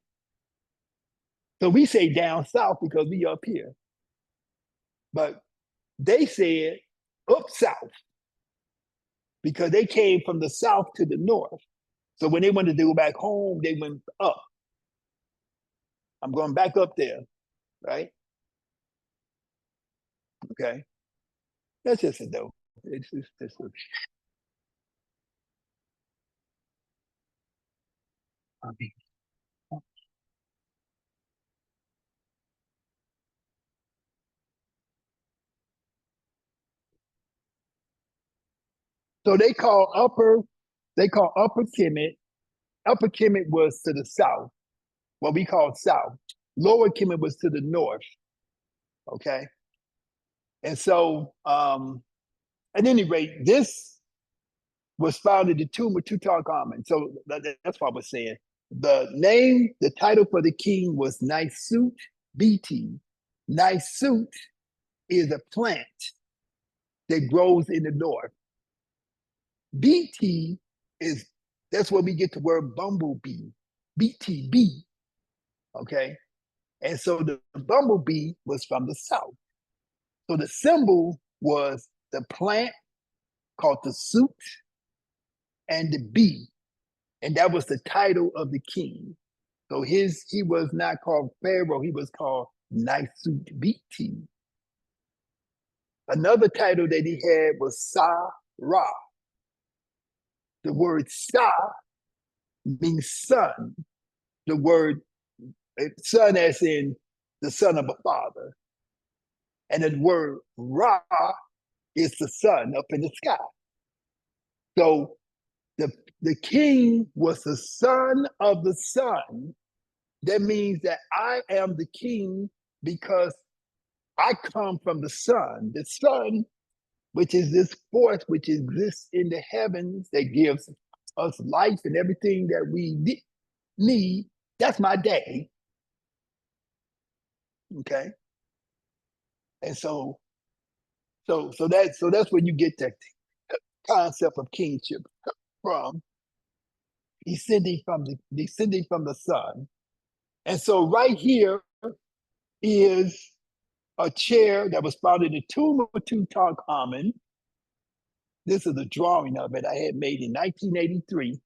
So we say down south because we up here. But they said up south because they came from the south to the north. So when they wanted to go back home, they went up. I'm going back up there, right? Okay. That's just a dope. It's just a, I mean, so they call upper Kemet. Upper Kemet was to the south, what we call south. Lower Kemet was to the north. Okay. And so at any rate, this was found in the tomb of Tutankhamun. So that's what I was saying. The title for the king was Nisut BT. Nisut is a plant that grows in the north. BT that's where we get the word bumblebee, BTB. Okay. And so the bumblebee was from the south. So the symbol was the plant called the suit and the bee. And that was the title of the king. So he was not called Pharaoh, he was called Nisut BT. Another title that he had was Sa-Ra. The word Sa means son. The word son as in the son of a father. And the word Ra is the sun up in the sky. So the king was the son of the sun. That means that I am the king because I come from the sun. The sun, which is this force which exists in the heavens that gives us life and everything that we need. That's my daddy. Okay. And so that's where you get that concept of kingship from, descending from the sun. And so right here is a chair that was found in the tomb of Tutankhamun. This is a drawing of it I had made in 1983.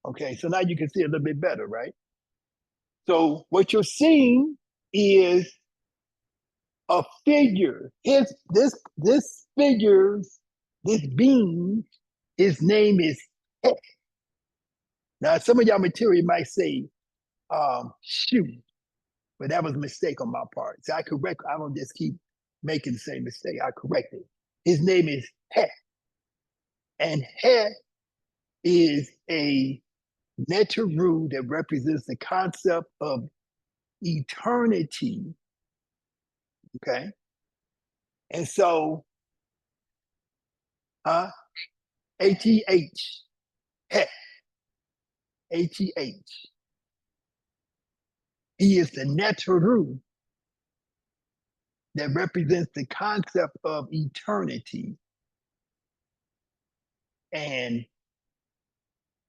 Okay, so now you can see a little bit better, right? So what you're seeing is a figure. This being, his name is He. Now, some of y'all material might say, shoot, but that was a mistake on my part. So I don't just keep making the same mistake. I correct it. His name is He. And He is a Neteru that represents the concept of eternity. Okay. And so, H-E-H, He, H-E-H. He is the Neteru that represents the concept of eternity and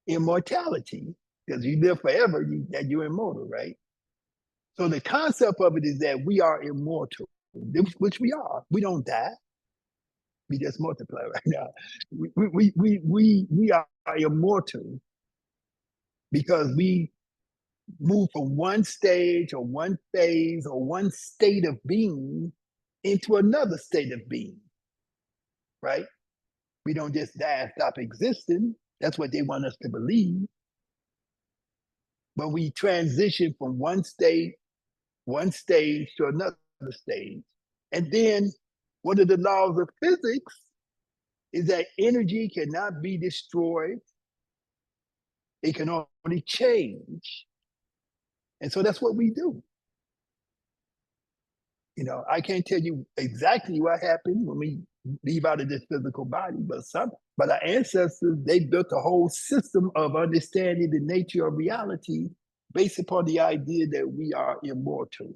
immortality, because you live forever, that you're immortal, right? So the concept of it is that we are immortal, which we are. We don't die. We just multiply right now. We are immortal because we move from one stage or one phase or one state of being into another state of being, right? We don't just die and stop existing. That's what they want us to believe. But we transition from one stage to another stage. And then one of the laws of physics is that energy cannot be destroyed. It can only change. And so that's what we do. You know, I can't tell you exactly what happened when we leave out of this physical body, but our ancestors, they built a whole system of understanding the nature of reality based upon the idea that we are immortal.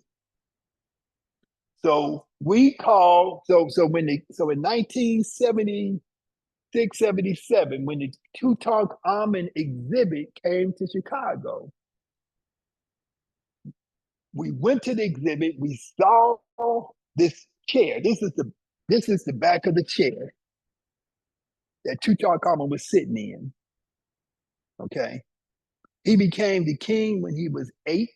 So in 1976, 77, when the Tutankhamun exhibit came to Chicago, we went to the exhibit, we saw this chair. This is the back of the chair that Tutankhamun was sitting in. Okay. He became the king when he was 8,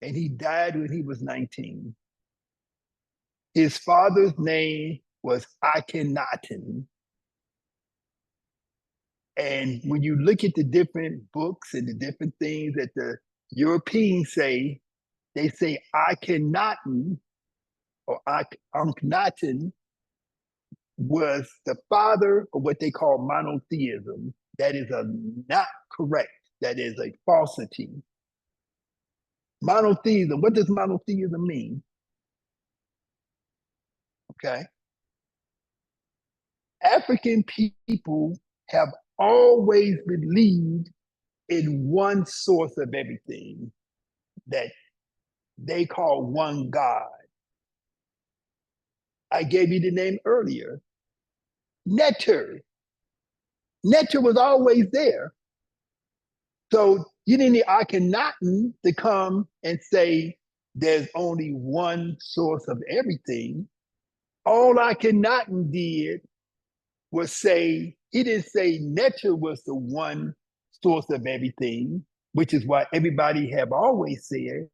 and he died when he was 19. His father's name was Akhenaten. And when you look at the different books and the different things that the Europeans say, they say Akhenaten or Akhenaten was the father of what they call monotheism. That is not correct. That is a falsity. Monotheism, what does monotheism mean? Okay. African people have always believed in one source of everything that they call one God. I gave you the name earlier, Neter. Neter was always there. So you didn't need Akhenaten to come and say there's only one source of everything. All Akhenaten did was say, he didn't say Neter was the one source of everything, which is what everybody have always said.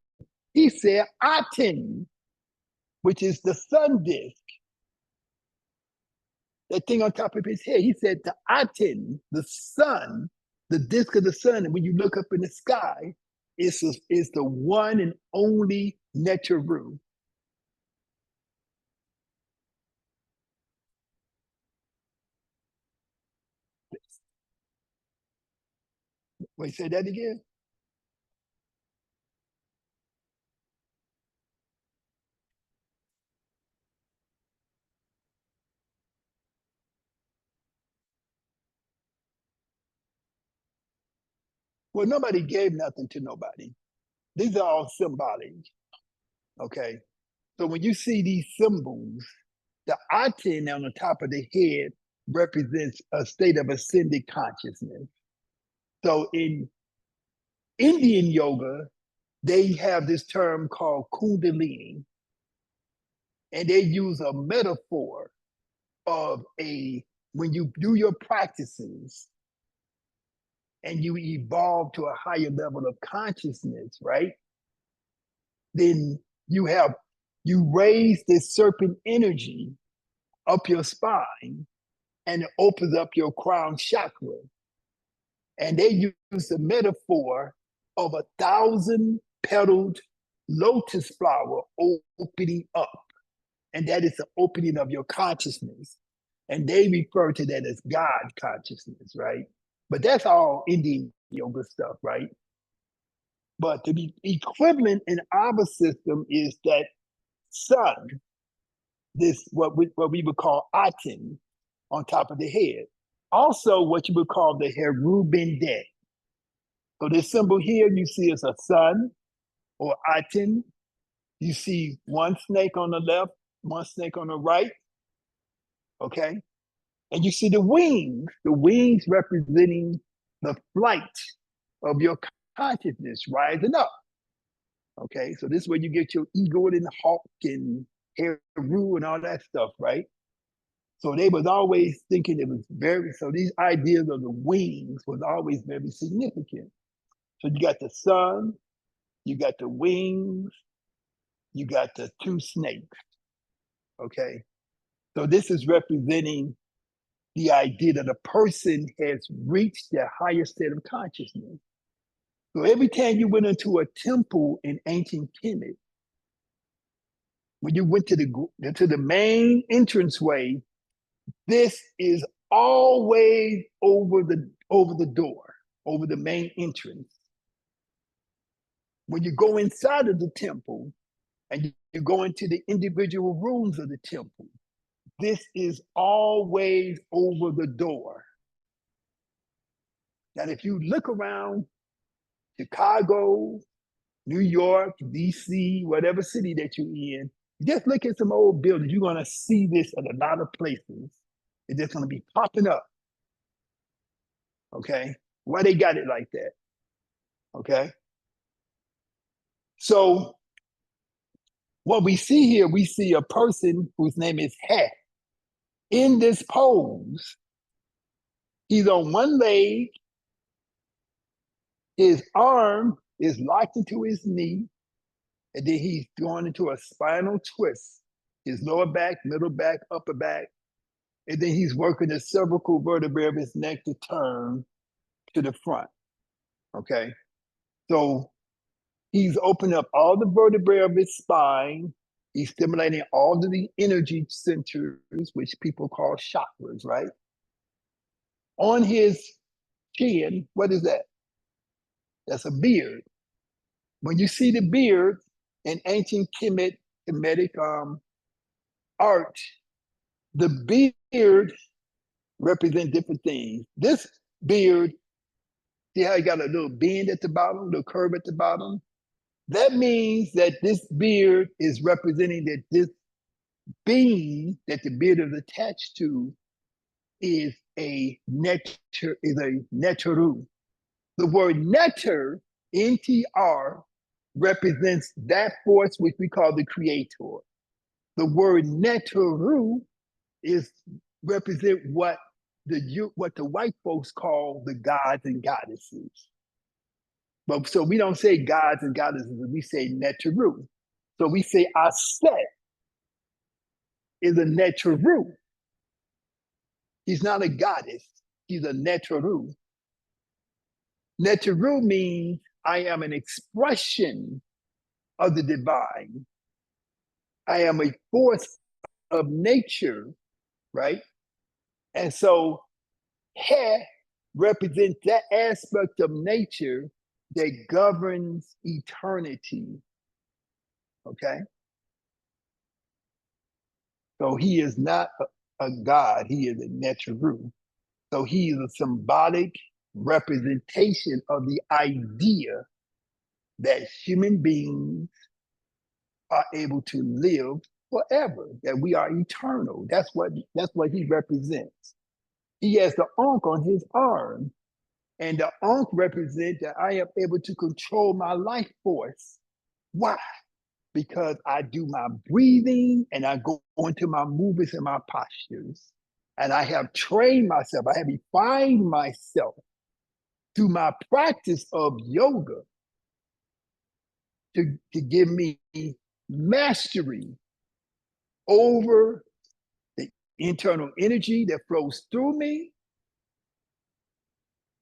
He said Aten, which is the sun disk. That thing on top of his head. He said to Aten, the sun, the disk of the sun, and when you look up in the sky, is the one and only Neteru. Wait, say that again? Well, nobody gave nothing to nobody. These are all symbolic, okay? So when you see these symbols, the Aten on the top of the head represents a state of ascended consciousness. So in Indian yoga, they have this term called Kundalini, and they use a metaphor of a when you do your practices and you evolve to a higher level of consciousness, right? Then you raise this serpent energy up your spine and it opens up your crown chakra. And they use the metaphor of 1,000-petaled lotus flower opening up. And that is the opening of your consciousness. And they refer to that as God consciousness, right? But that's all Indian yoga stuff, right? But the equivalent in our system is that sun, this what we would call Aten on top of the head. Also, what you would call the Herubendet. So this symbol here you see is a sun or Aten. You see one snake on the left, one snake on the right. Okay. And you see the wings representing the flight of your consciousness rising up. Okay. So this is where you get your ego and hawk and Heru and all that stuff, right? So they was always thinking it was so these ideas of the wings was always very significant. So you got the sun, you got the wings, you got the two snakes, okay? So this is representing the idea that a person has reached their higher state of consciousness. So every time you went into a temple in ancient Kemetic, when you went to the main entranceway, this is always over the door, over the main entrance. When you go inside of the temple and you go into the individual rooms of the temple, this is always over the door. Now, if you look around Chicago, New York, DC, whatever city that you're in, just look at some old buildings. You're going to see this at a lot of places. It's just going to be popping up. Okay? Why they got it like that? Okay? So what we see here, we see a person whose name is He. In this pose, he's on one leg, his arm is locked into his knee, and then he's going into a spinal twist. His lower back, middle back, upper back, and then he's working the cervical vertebrae of his neck to turn to the front, okay? So he's opening up all the vertebrae of his spine. He's stimulating all of the energy centers, which people call chakras, right? On his chin, what is that? That's a beard. When you see the beard in ancient Kemetic art, the beard represents different things. This beard, see how he got a little bend at the bottom, a little curve at the bottom? That means that this beard is representing that this being that the beard is attached to is a netaru. The word neter, NTR, represents that force which we call the creator. The word netaru is represent what the white folks call the gods and goddesses. But so we don't say gods and goddesses, we say netaru. So we say Aset is a netaru. He's not a goddess, he's a netaru. Netaru means I am an expression of the divine. I am a force of nature, right? And so He represents that aspect of nature that governs eternity, okay? So he is not a god, he is a netaru. So he is a symbolic representation of the idea that human beings are able to live forever, that we are eternal. That's what he represents. He has the Ankh on his arm, and the Ankh represents that I am able to control my life force. Why? Because I do my breathing and I go into my movements and my postures. And I have trained myself, I have refined myself through my practice of yoga to give me mastery over the internal energy that flows through me,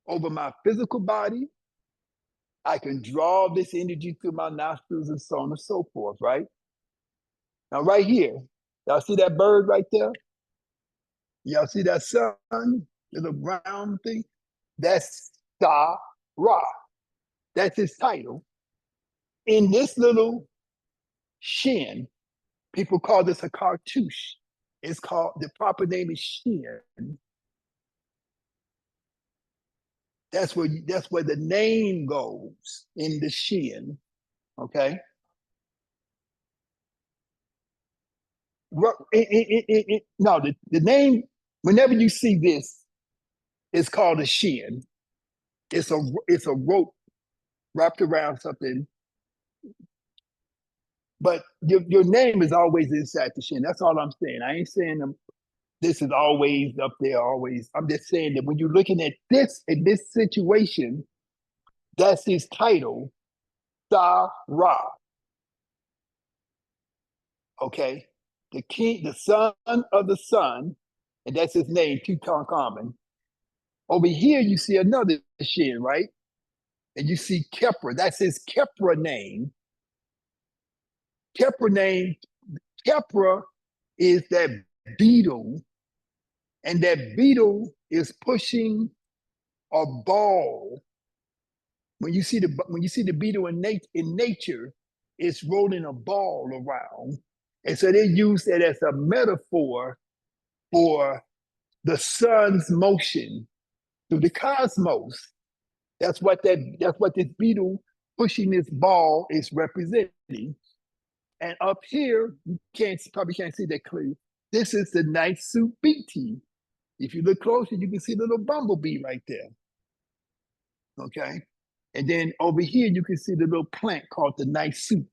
over my physical body. I can draw this energy through my nostrils and so on and so forth, right? Now, right here, y'all see that bird right there? Y'all see that sun, little round thing? That's Sa Ra. That's his title. In this little shin, people call this a cartouche. It's called, the proper name is shin. That's where the name goes, in the shin. Okay. No, the name, whenever you see this, it's called a shin. It's a rope wrapped around something, but your name is always inside the shin. That's all I'm saying. I ain't saying this is always up there, always. I'm just saying that when you're looking at this, in this situation, that's his title, Sa Ra. Okay? The king, the son of the sun, and that's his name, Tutankhamun. Over here, you see another shin, right? And you see Kepra. That's his Kepra name. Kepra name, Kepra is that beetle, and that beetle is pushing a ball. When you see the beetle in nature, it's rolling a ball around. And so they use that as a metaphor for the sun's motion through the cosmos. That's what this beetle pushing this ball is representing. And up here, you probably can't see that clearly. This is the night suit BT. If you look closer, you can see the little bumblebee right there. Okay. And then over here, you can see the little plant called the night suit.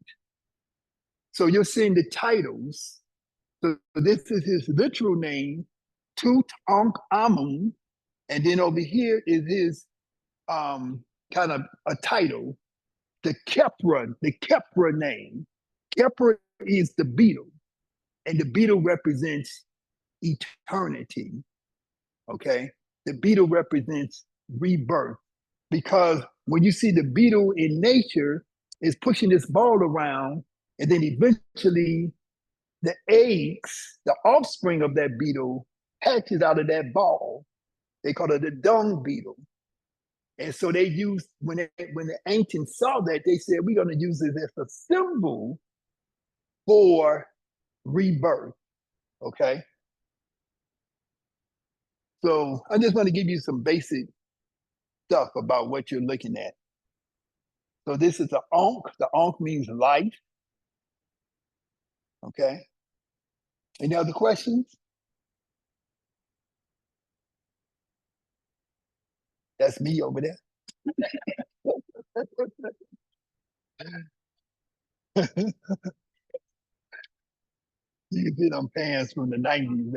So you're seeing the titles. So this is his literal name, Tutankhamun. And then over here is his kind of a title, the Kepra name. Kepra is the beetle, and the beetle represents eternity. Okay, the beetle represents rebirth, because when you see the beetle in nature is pushing this ball around, and then eventually the eggs, the offspring of that beetle, hatches out of that ball. They call it a dung beetle. And so they used, when the ancients saw that, they said, we're going to use this as a symbol for rebirth. Okay. So I just want to give you some basic stuff about what you're looking at. So this is the Ankh. The Ankh means life. Okay. Any other questions? That's me over there. You can see them pants from the 90s,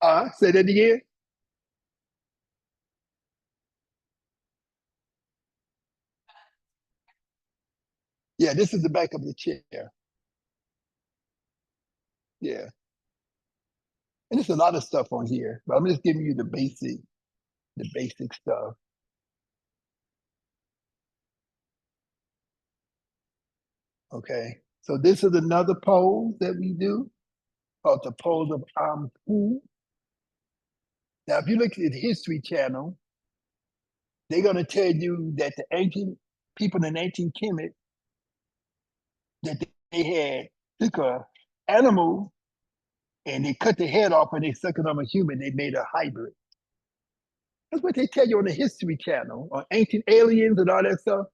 right? Say that again. Yeah, this is the back of the chair. Yeah. And there's a lot of stuff on here, but I'm just giving you the basic stuff. Okay. So this is another pose that we do called the pose of Ampu. Now, if you look at the History Channel, they're going to tell you that the ancient people in ancient Kemet, that they had took a animal and they cut the head off and they stuck it on a human. They made a hybrid. That's what they tell you on the History Channel, on ancient aliens and all that stuff.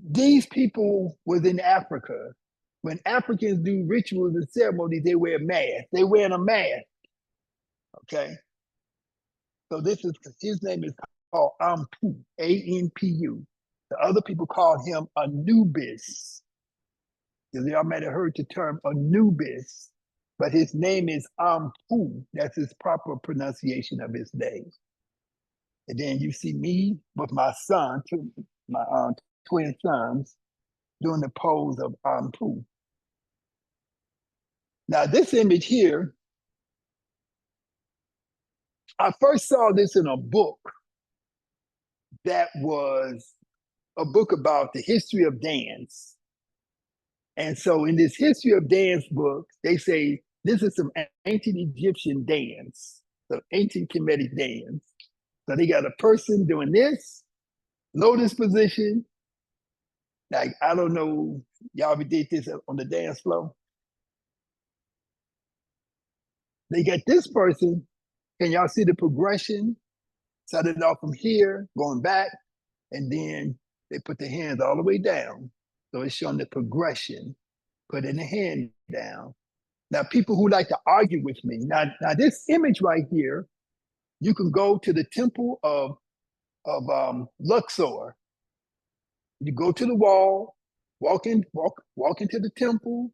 These people was in Africa. When Africans do rituals and ceremonies, they wear masks. They wearing a mask. Okay. So this is, his name is called Ampu, A-N-P-U. The other people call him Anubis. Y'all might have heard the term Anubis, but his name is Ampu. That's his proper pronunciation of his name. And then you see me with my son, my twin sons, doing the pose of Ampu. Now, this image here, I first saw this in a book that was a book about the history of dance. And so in this history of dance book, they say this is some ancient Egyptian dance, the ancient Kemetic dance. So they got a person doing this, lotus position. Like, I don't know, y'all ever did this on the dance floor? They got this person. Can y'all see the progression? Started off from here, going back, and then they put the hands all the way down. So it's showing the progression, putting the hand down. Now, people who like to argue with me, now this image right here, you can go to the temple of Luxor. You go to the wall, walk into the temple,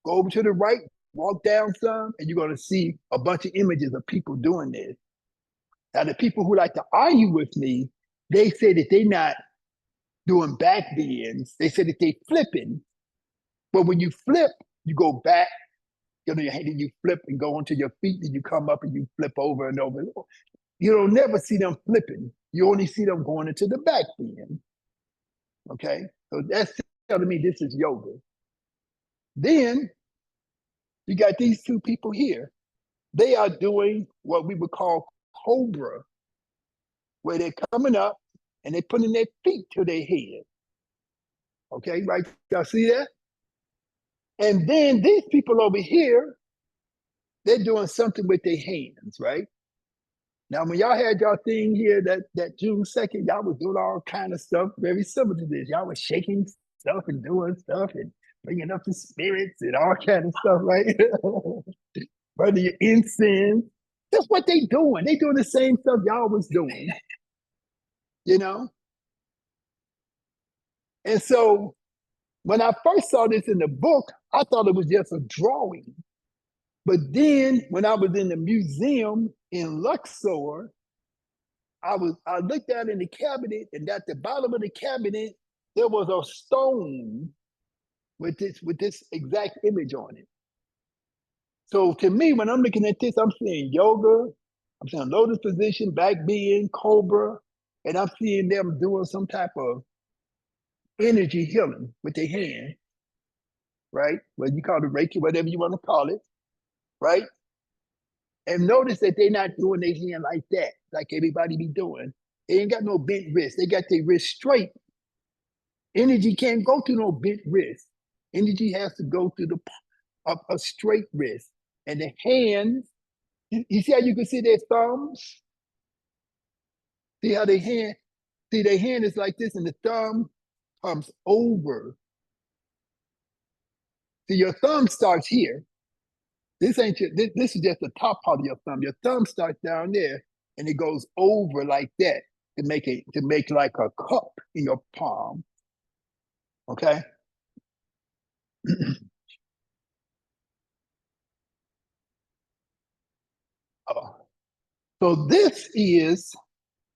go over to the right, walk down some, and you're going to see a bunch of images of people doing this. Now, the people who like to argue with me, they say that they're not doing back bends. They say that they're flipping. But when you flip, you go back, you know, and you flip and go onto your feet, and you come up and you flip over and over. You don't never see them flipping. You only see them going into the back bend. Okay? So that's telling me this is yoga. Then you got these two people here. They are doing what we would call cobra, where they're coming up and they're putting their feet to their head. Okay, right? Y'all see that? And then these people over here, they're doing something with their hands, right? Now, when y'all had y'all thing here that June 2nd, y'all was doing all kind of stuff very similar to this. Y'all was shaking stuff and doing stuff and bringing up the spirits and all kind of stuff, right? Burning your incense. That's what they doing. They doing the same stuff y'all was doing, you know? And so when I first saw this in the book, I thought it was just a drawing. But then when I was in the museum in Luxor, I looked down in the cabinet, and at the bottom of the cabinet, there was a stone with this exact image on it. So to me, when I'm looking at this, I'm seeing yoga, I'm seeing lotus position, back bend, cobra, and I'm seeing them doing some type of energy healing with their hand, right? Well, you call it Reiki, whatever you want to call it, right? And notice that they're not doing their hand like that, like everybody be doing. They ain't got no bent wrist. They got their wrist straight. Energy can't go through no bent wrist. Energy has to go through a straight wrist. And the hands, you see how you can see their thumbs? See how their hand is like this, and the thumb comes over. See, your thumb starts here. This ain't your, this is just the top part of your thumb. Your thumb starts down there, and it goes over like that to make like a cup in your palm. Okay. So this is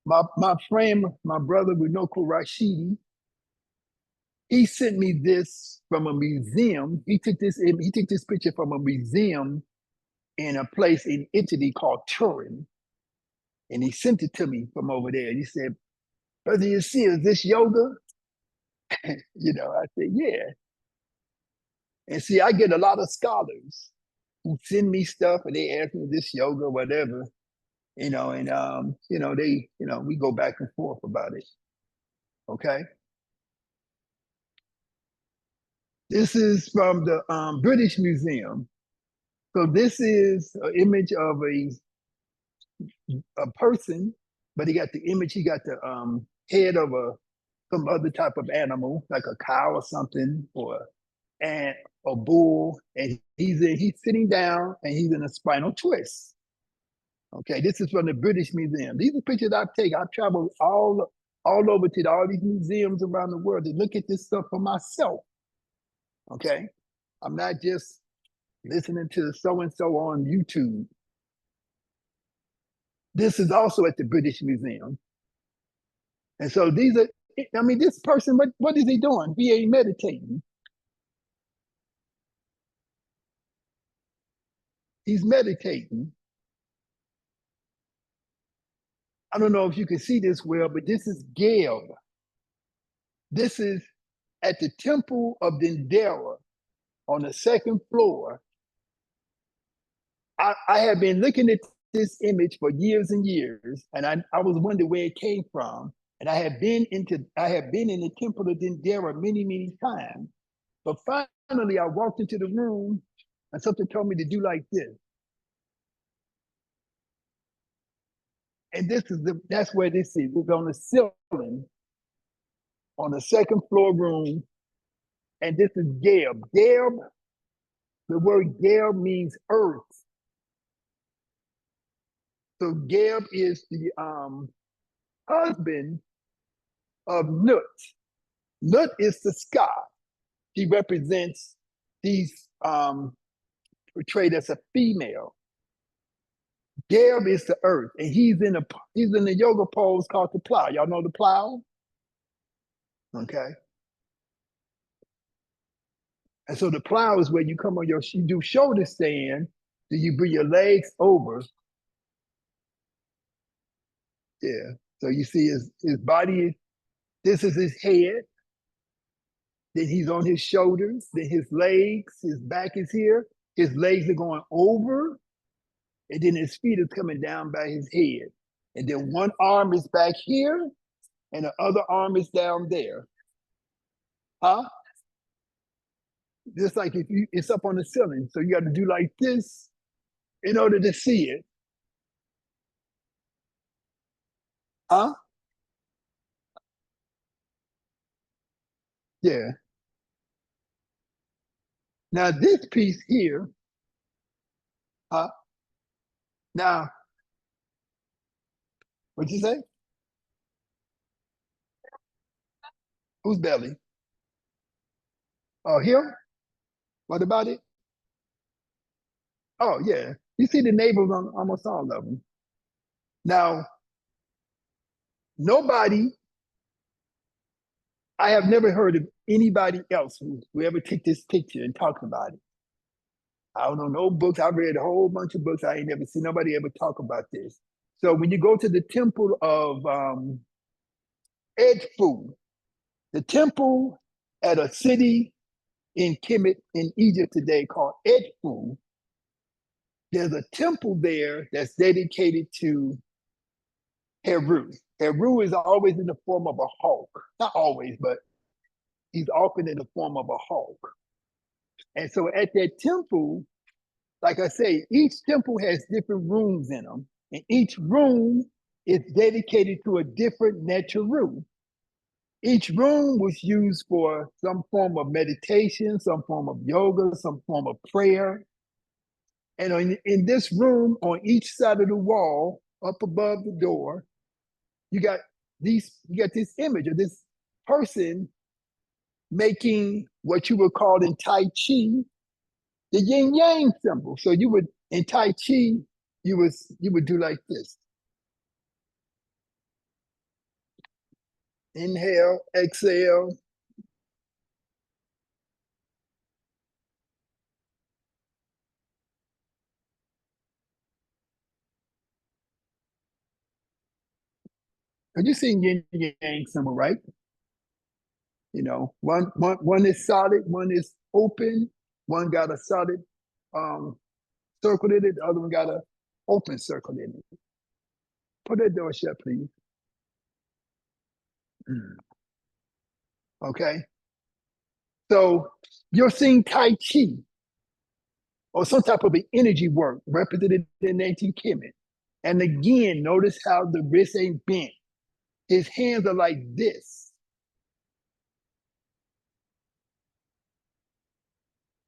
my friend, my brother Runoko Rashidi. He sent me this from a museum. He took this picture from a museum in a place in Italy called Turin. And he sent it to me from over there. He said, "Brother, you see, is this yoga?" You know, I said, "Yeah." And see, I get a lot of scholars who send me stuff and they ask me this yoga, whatever, you know, and you know, we go back and forth about it. Okay. This is from the British Museum. So this is an image of a person, but he got the image, he got the head of some other type of animal, like a cow or something, or ant or bull, and he's sitting down and he's in a spinal twist. Okay, this is from the British Museum. These are pictures I've taken. I've traveled all over to all these museums around the world to look at this stuff for myself. Okay. I'm not just listening to so-and-so on YouTube. This is also at the British Museum. And so these are, I mean, this person, what is he doing? He ain't meditating. He's meditating. I don't know if you can see this well, but this is Geb. This is at the Temple of Dendera on the second floor. I have been looking at this image for years and years, and I was wondering where it came from. And I have been in the Temple of Dendera many, many times. But finally, I walked into the room, and something told me to do like this. And that's where this is. It's on the ceiling, on the second floor room, and this is Geb. Geb, the word Geb means earth. So Geb is the husband of Nut. Nut is the sky. She represents these portrayed as a female. Geb is the earth, and he's in the yoga pose called the plow. Y'all know the plow? Okay. And so the plow is where you come on you do shoulder stand, then you bring your legs over. Yeah. So you see his body, this is his head. Then he's on his shoulders, then his legs, his back is here. His legs are going over, and then his feet are coming down by his head. And then one arm is back here, and the other arm is down there. Huh? Just like it's up on the ceiling. So you got to do like this in order to see it. Huh? Yeah. Now this piece here, huh? Now, what'd you say? Whose belly? Oh, him? What about it? Oh, yeah. You see the neighbors on almost all of them. Now, nobody, I have never heard of anybody else who ever take this picture and talk about it. I don't know no books. I read a whole bunch of books. I ain't never seen nobody ever talk about this. So when you go to the temple of Edfu, the temple at a city in Kemet in Egypt today called Edfu, there's a temple there that's dedicated to Heru. Heru is always in the form of a hawk. Not always, but he's often in the form of a hawk. And so at that temple, like I say, each temple has different rooms in them. And each room is dedicated to a different Neteru. Each room was used for some form of meditation, some form of yoga, some form of prayer. And in this room, on each side of the wall, up above the door, you got this image of this person making what you would call in Tai Chi the yin yang symbol. So you would in Tai Chi, you would do like this. Inhale, exhale. Have you seen yin yang symbol, right? You know, one is solid, one is open, one got a solid circle in it, the other one got a open circle in it. Put that door shut, please. Okay. So you're seeing Tai Chi or some type of an energy work represented in ancient Kemet. And again, notice how the wrist ain't bent. His hands are like this.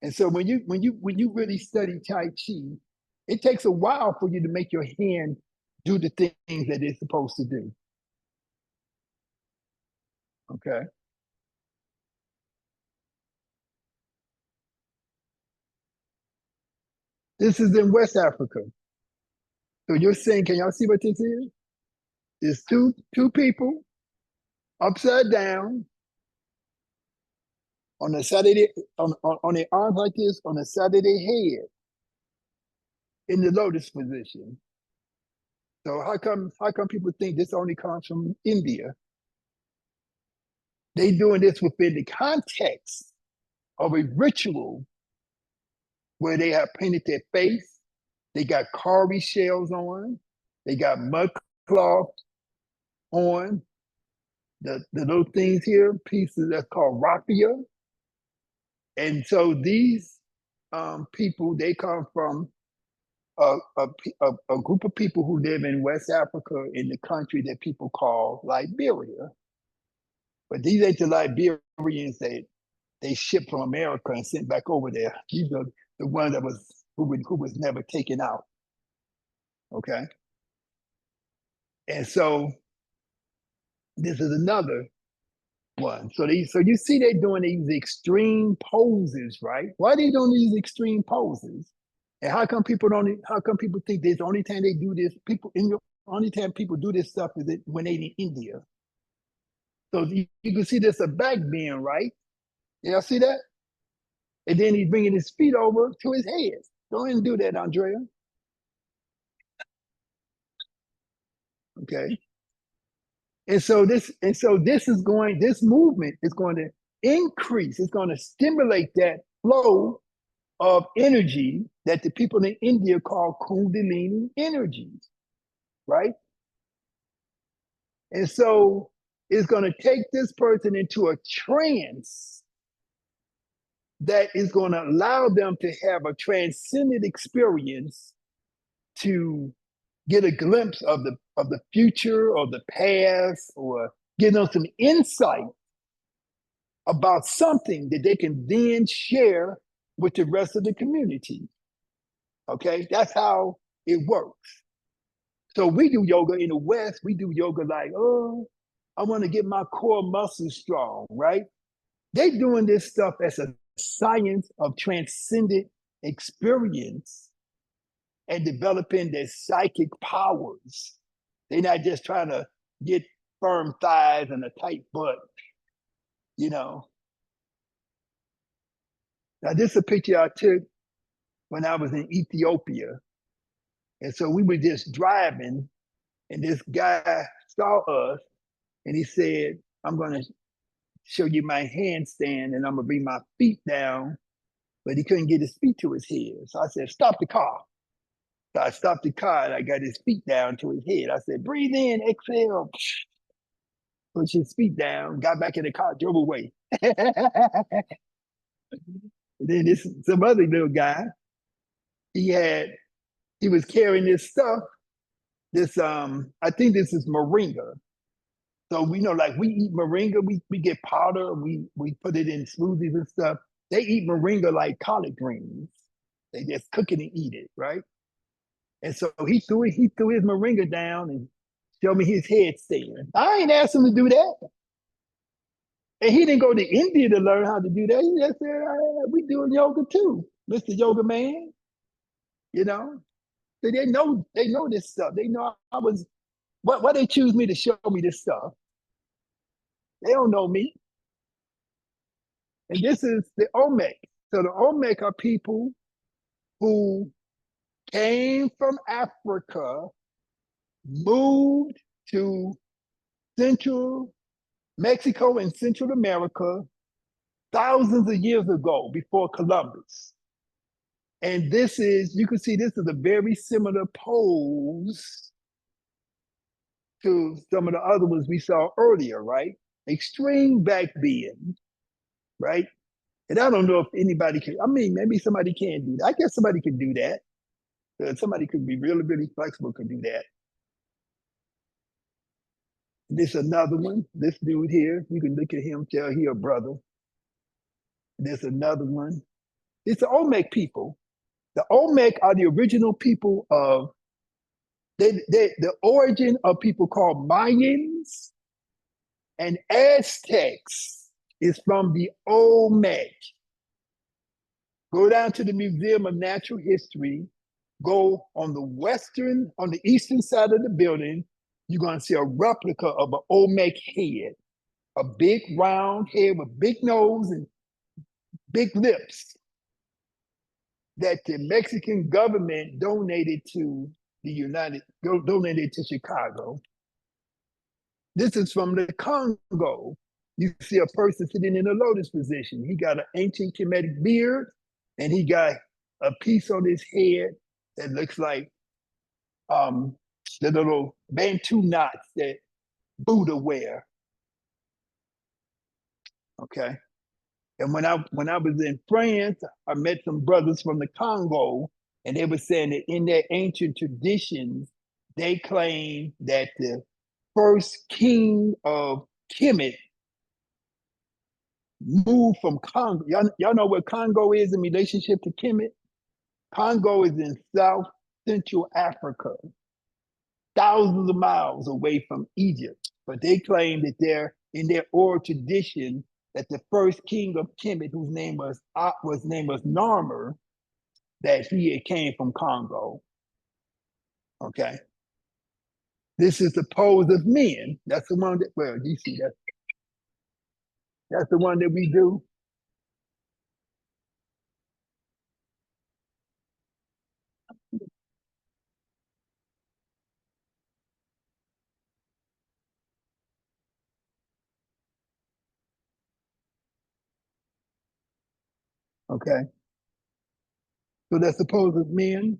And so when you really study Tai Chi, it takes a while for you to make your hand do the things that it's supposed to do. Okay. This is in West Africa. So you're saying, can y'all see what this is? There's two people upside down on the side of on their arms like this, on the side of their head, in the lotus position. So how come people think this only comes from India? They doing this within the context of a ritual where they have painted their face, they got cowrie shells on, they got mud cloth on, the little things here, pieces that's called raffia. And so these people, they come from a group of people who live in West Africa in the country that people call Liberia. But these ain't the Liberians that they shipped from America and sent back over there. These are the ones that who was never taken out. Okay. And so this is another one. So you see they're doing these extreme poses, right? Why are they doing these extreme poses? And how come people think this the only time they do this, only time people do this stuff is when they in India. So you can see there's a back bend, right? Y'all see that? And then he's bringing his feet over to his head. Go ahead and do that, Andrea. Okay. And so this movement is going to increase, it's going to stimulate that flow of energy that the people in India call Kundalini energy, right? And so it's going to take this person into a trance that is going to allow them to have a transcendent experience to get a glimpse of the future or the past, or give them some insight about something that they can then share with the rest of the community. Okay, that's how it works. So we do yoga in the West, we do yoga like, oh, I want to get my core muscles strong, right? They doing this stuff as a science of transcendent experience and developing their psychic powers. They're not just trying to get firm thighs and a tight butt, you know. Now, this is a picture I took when I was in Ethiopia. And so we were just driving, and this guy saw us, and he said, I'm going to show you my handstand, and I'm going to bring my feet down. But he couldn't get his feet to his head. So I said, stop the car. So I stopped the car, and I got his feet down to his head. I said, breathe in, exhale. Push his feet down, got back in the car, drove away. Then some other little guy, he was carrying this stuff. I think this is moringa. So we know, like, we eat moringa, we get powder, we put it in smoothies and stuff. They eat moringa like collard greens. They just cook it and eat it, right? And so he threw his moringa down and showed me his headstand. I ain't asked him to do that. And he didn't go to India to learn how to do that. He just said, we doing yoga too, Mr. Yoga Man. You know? So they know this stuff. They know why they choose me to show me this stuff. They don't know me. And this is the Olmec. So the Olmec are people who came from Africa, moved to Central Mexico and Central America thousands of years ago before Columbus. And you can see this is a very similar pose to some of the other ones we saw earlier, right? Extreme back bend, right? And I don't know if anybody can, maybe somebody can do that. I guess somebody can do that. Somebody could be really, really flexible, could do that. This another one, this dude here, you can look at him, tell he a brother. There's another one. It's the Olmec people. The Olmec are the original people of, the origin of people called Mayans and Aztecs is from the Olmec Go down to the Museum of Natural History. Go on the eastern side of the building. You're going to see a replica of an Olmec head, a big round head with big nose and big lips that the Mexican government donated to donated to Chicago. This is from the Congo. You see a person sitting in a lotus position. He got an ancient Kemetic beard, and he got a piece on his head that looks like the little Bantu knots that Buddha wear. Okay. And when I was in France, I met some brothers from the Congo, and they were saying that in their ancient traditions, they claim that the first king of Kemet moved from Congo. Y'all know where Congo is in relationship to Kemet? Congo is in South Central Africa, thousands of miles away from Egypt. But they claim that they're in their oral tradition that the first king of Kemet, whose name was Narmer, that he came from Congo. Okay. This is the pose of men. That's the one that, well, you see that. That's the one that we do. Okay. So that's the pose of men.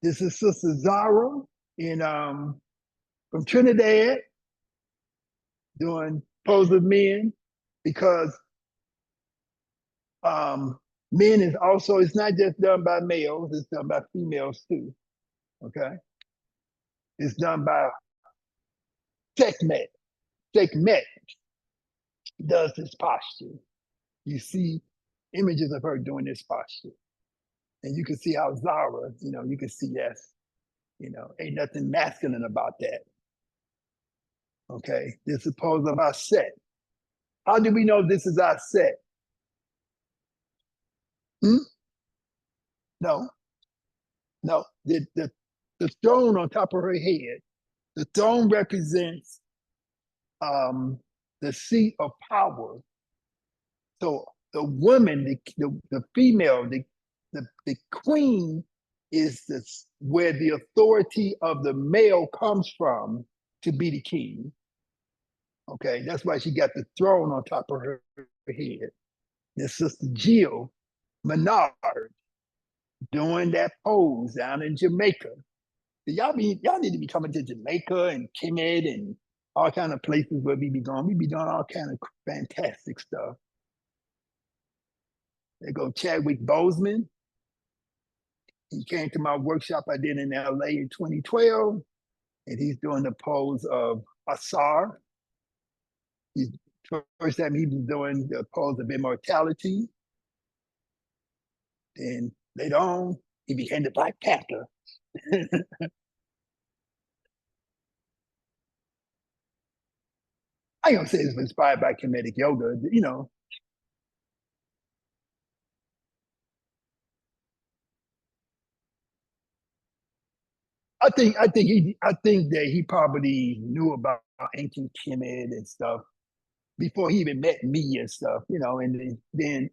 This is Sister Zara in from Trinidad doing pose of men, because men is also, it's not just done by males, it's done by females too. Okay. It's done by Sekhmet. Sekhmet does this posture. You see images of her doing this posture. And you can see how Zara, you can see that's, ain't nothing masculine about that. Okay. This is pose of our set. How do we know this is our set? No, no. The throne on top of her head, the throne represents the seat of power. So the woman, the female, the queen is where the authority of the male comes from to be the king. Okay, that's why she got the throne on top of her head. And Sister Jill Menard doing that pose down in Jamaica. Y'all need to be coming to Jamaica and Kemet and all kind of places where we be going. We be doing all kind of fantastic stuff. They go Chadwick Boseman. He came to my workshop I did in LA in 2012, and he's doing the pose of Asar. First time he was doing the pose of immortality. Then later on, he became the Black Panther. I don't say it's inspired by Kemetic yoga, I think that he probably knew about ancient Kemet and stuff before he even met me and stuff, and then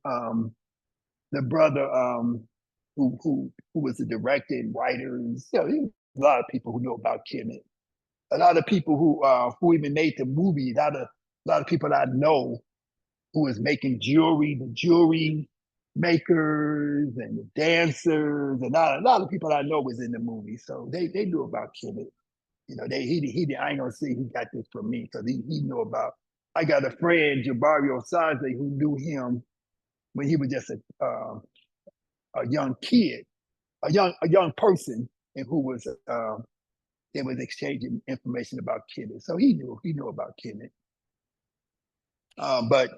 the brother who was the director and writers, a lot of people who know about Kemet. A lot of people who even made the movie, a lot of people I know who was making jewelry, the jewelry makers and the dancers, and a lot of people I know was in the movie. So they knew about Kemet. I ain't gonna say he got this from me, because he knew about. I got a friend, Jabario Saze, who knew him when he was just a young kid, a young person, and who was they was exchanging information about Kemet. So he knew about Kemet. But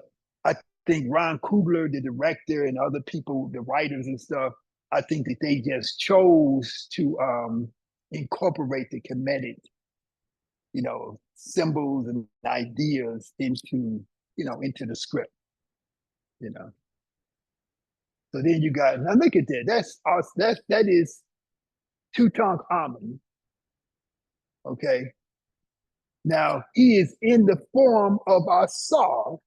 I think Ron Coogler, the director, and other people, the writers and stuff, I think that they just chose to incorporate the Kemetic, symbols and ideas into the script, So then you got, now look at that. That's us. That is Tutankhamun. Okay. Now he is in the form of Asar.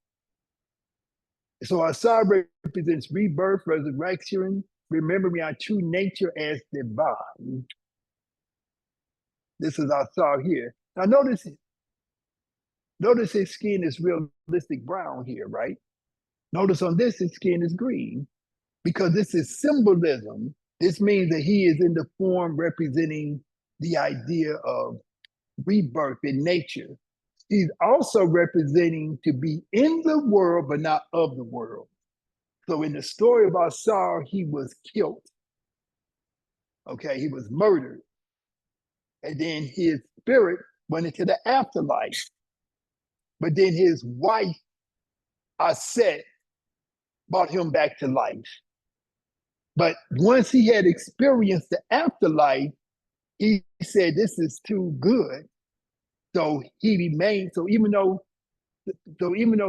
So Asar represents rebirth, resurrection, remembering our true nature as divine. This is Asar here. Now notice his skin is realistic brown here, right? Notice on this, his skin is green because this is symbolism. This means that he is in the form representing the idea of rebirth in nature. He's also representing to be in the world, but not of the world. So in the story of Asar, he was killed. Okay, he was murdered. And then his spirit went into the afterlife. But then his wife, Aset, brought him back to life. But once he had experienced the afterlife, he said, this is too good. So he remained, so even though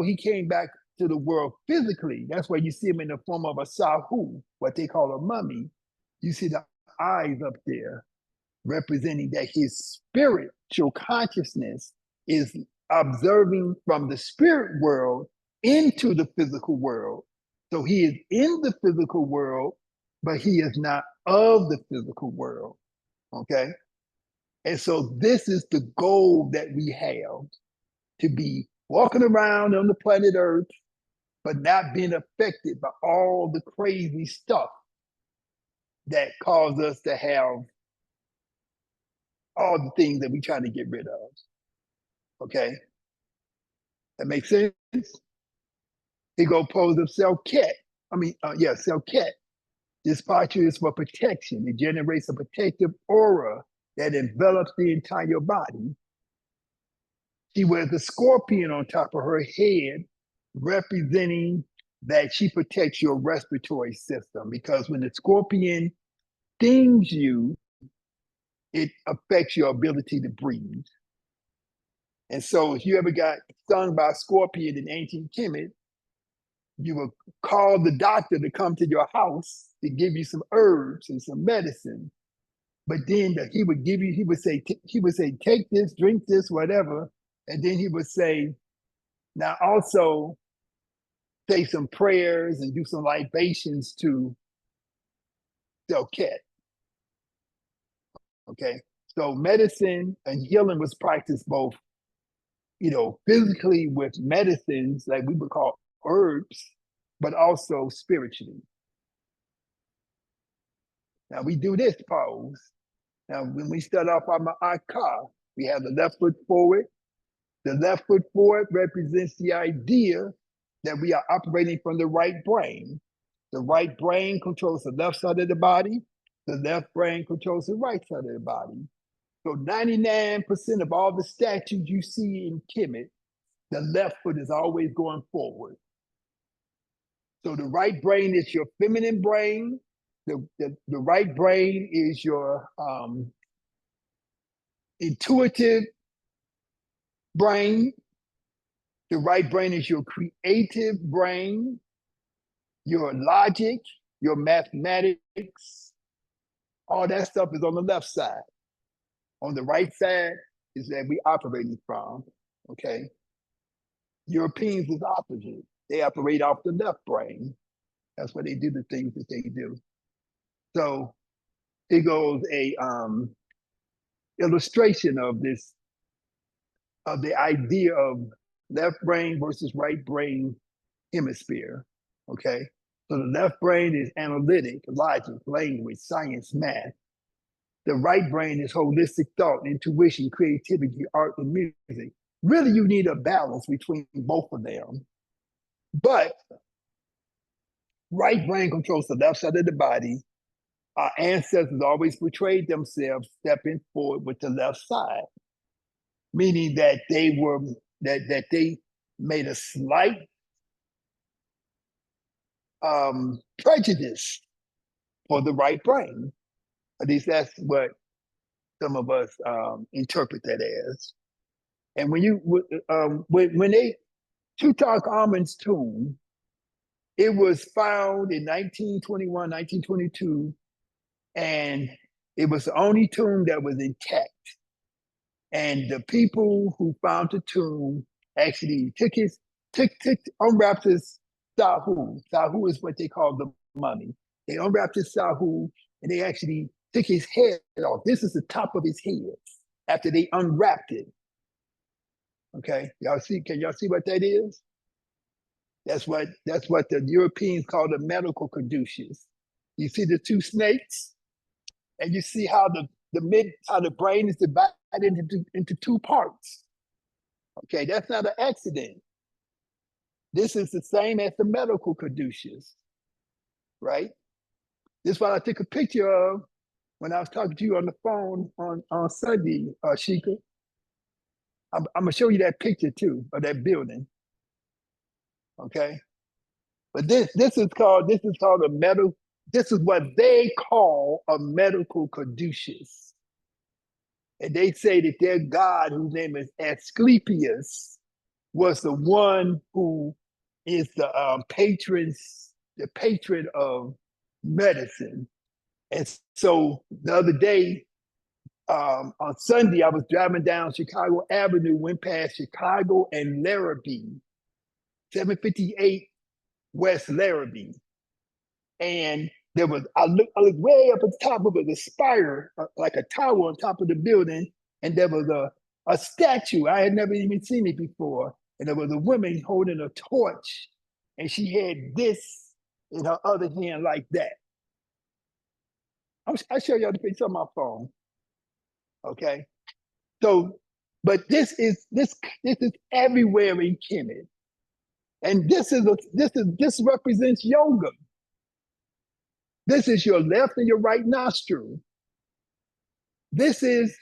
he came back to the world physically, that's why you see him in the form of a sahu, what they call a mummy. You see the eyes up there representing that his spiritual consciousness is observing from the spirit world into the physical world. So he is in the physical world, but he is not of the physical world. Okay. And so this is the goal that we have, to be walking around on the planet Earth, but not being affected by all the crazy stuff that cause us to have all the things that we're trying to get rid of. Okay? That makes sense? He go pose of Selket. Selket. This posture is for protection. It generates a protective aura that envelops the entire body. She wears a scorpion on top of her head, representing that she protects your respiratory system, because when the scorpion stings you, it affects your ability to breathe. And so if you ever got stung by a scorpion in ancient Kemet, you would call the doctor to come to your house to give you some herbs and some medicine. But then he would say, take this, drink this, whatever. And then he would say, now also say some prayers and do some libations to Selket. Okay. So medicine and healing was practiced both, physically with medicines like we would call herbs, but also spiritually. Now we do this pose. Now, when we start off our ma'aka, we have the left foot forward. The left foot forward represents the idea that we are operating from the right brain. The right brain controls the left side of the body. The left brain controls the right side of the body. So 99% of all the statues you see in Kemet, the left foot is always going forward. So the right brain is your feminine brain. The right brain is your intuitive brain. The right brain is your creative brain, your logic, your mathematics. All that stuff is on the left side. On the right side is that we operating from, okay? Europeans is opposite. They operate off the left brain. That's why they do the things that they do. So here goes a illustration of this, of the idea of left brain versus right brain hemisphere, okay? So the left brain is analytic, logic, language, science, math. The right brain is holistic thought, intuition, creativity, art, and music. Really, you need a balance between both of them. But right brain controls the left side of the body. Our ancestors always portrayed themselves stepping forward with the left side, meaning that they were that they made a slight prejudice for the right brain. At least that's what some of us interpret that as. And when they Tutankhamun's tomb, It was found in 1921, 1922, and it was the only tomb that was intact. And the people who found the tomb actually unwrapped his sahu. Sahu is what they call the mummy. They unwrapped his sahu and they actually took his head off. This is the top of his head after they unwrapped it. Okay, y'all see? Can y'all see what that is? That's what the Europeans call the medical caduceus. You see the two snakes, and you see how the brain is divided into two parts. Okay, that's not an accident. This is the same as the medical caduceus, right? This is what I took a picture of when I was talking to you on the phone on Sunday, Sheikah. I'm gonna show you that picture too of that building. Okay, but this is called a medical. This is what they call a medical caduceus, and they say that their god, whose name is Asclepius, was the one who is the patron of medicine. And so the other day, on Sunday, I was driving down Chicago Avenue, went past Chicago and Larrabee, 758 West Larrabee. And I looked way up at the top of it, a spire, like a tower on top of the building. And there was a statue. I had never even seen it before. And there was a woman holding a torch. And she had this in her other hand like that. I'll show y'all the picture on my phone. Okay. So, but this is everywhere in Kemet. And this represents yoga. This is your left and your right nostril. This is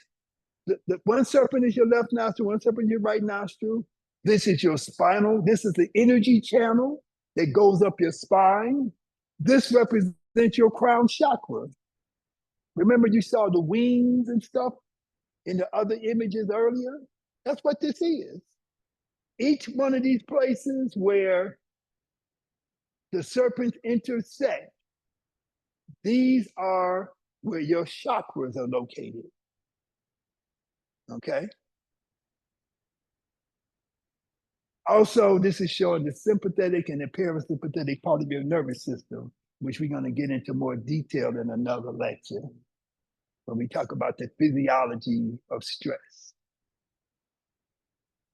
the one serpent is your left nostril, one serpent is your right nostril. This is your spinal. This is the energy channel that goes up your spine. This represents your crown chakra. Remember you saw the wings and stuff in the other images earlier? That's what this is. Each one of these places where the serpents intersect, these are where your chakras are located. Okay? Also, this is showing the sympathetic and the parasympathetic part of your nervous system, which we're going to get into more detail in another lecture when we talk about the physiology of stress.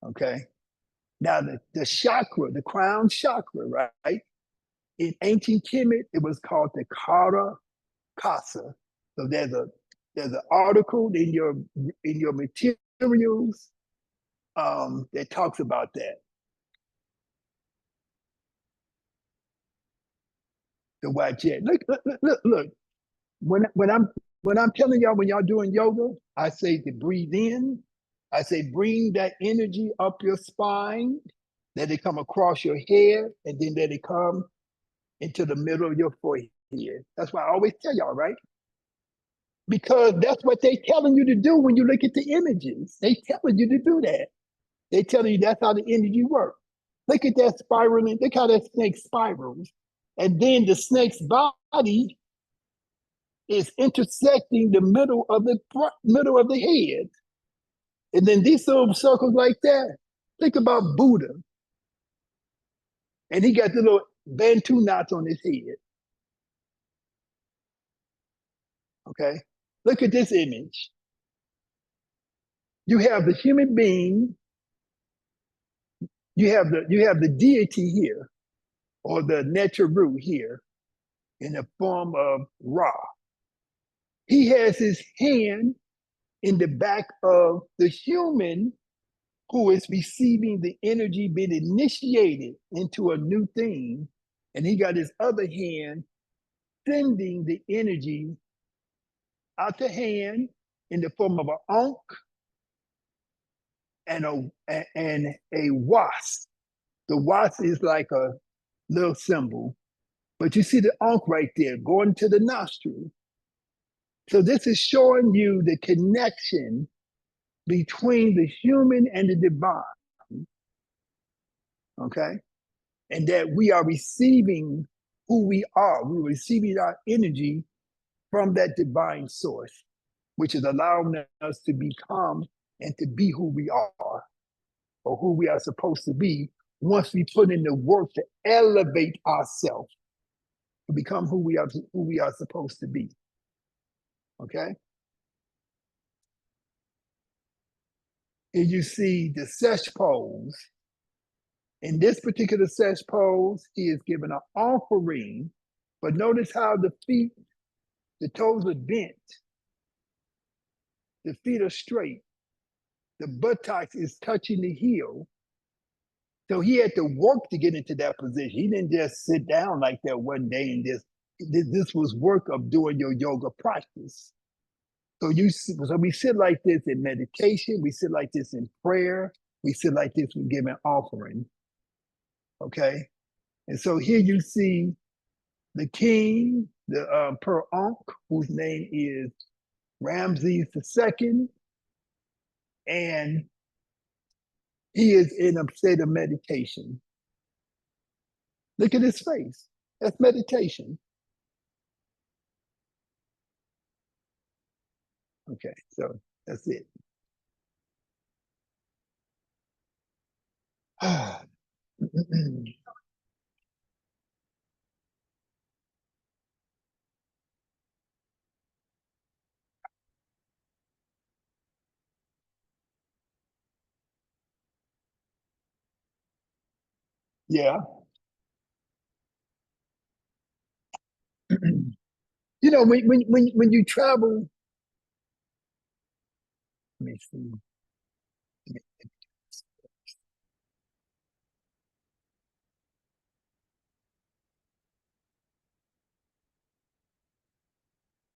Okay? Now, the chakra, the crown chakra, right? In ancient Kemet, it was called the Kara Kasa. So there's an article in your materials that talks about that. The white jet. Look. When I'm telling y'all, when y'all doing yoga, I say to breathe in. I say bring that energy up your spine, let it come across your head, and then let it come into the middle of your forehead. That's why I always tell y'all, right? Because that's what they're telling you to do when you look at the images. They telling you to do that. They telling you that's how the energy works. Look at that spiraling. Look how that snake spirals. And then the snake's body is intersecting the middle of the head. And then these little circles like that. Think about Buddha. And he got the little Bantu knots on his head. Okay? Look at this image. You have the human being, you have the deity here, or the Neteru here, in the form of Ra. He has his hand in the back of the human who is receiving the energy, being initiated into a new thing. And he got his other hand sending the energy out the hand in the form of an ankh and a wasp. The wasp is like a little symbol, but you see the ankh right there going to the nostril. So this is showing you the connection between the human and the divine. Okay? and that we are receiving who we are. We're receiving our energy from that divine source, which is allowing us to become and to be who we are, or who we are supposed to be, once we put in the work to elevate ourselves to become who we are supposed to be. Okay? Here you see the sesh pose. In this particular sesh pose, he is given an offering, but notice how the feet, the toes are bent, the feet are straight, the buttocks is touching the heel. So he had to work to get into that position. He didn't just sit down like that one day and this was work of doing your yoga practice. So we sit like this in meditation, we sit like this in prayer, we sit like this when giving offering. Okay? And so here you see the king, the PHARAOHS, whose name is Ramses II, and he is in a state of meditation. Look at his face. That's meditation. Okay, so that's it. Yeah. You know, when you travel, let me see.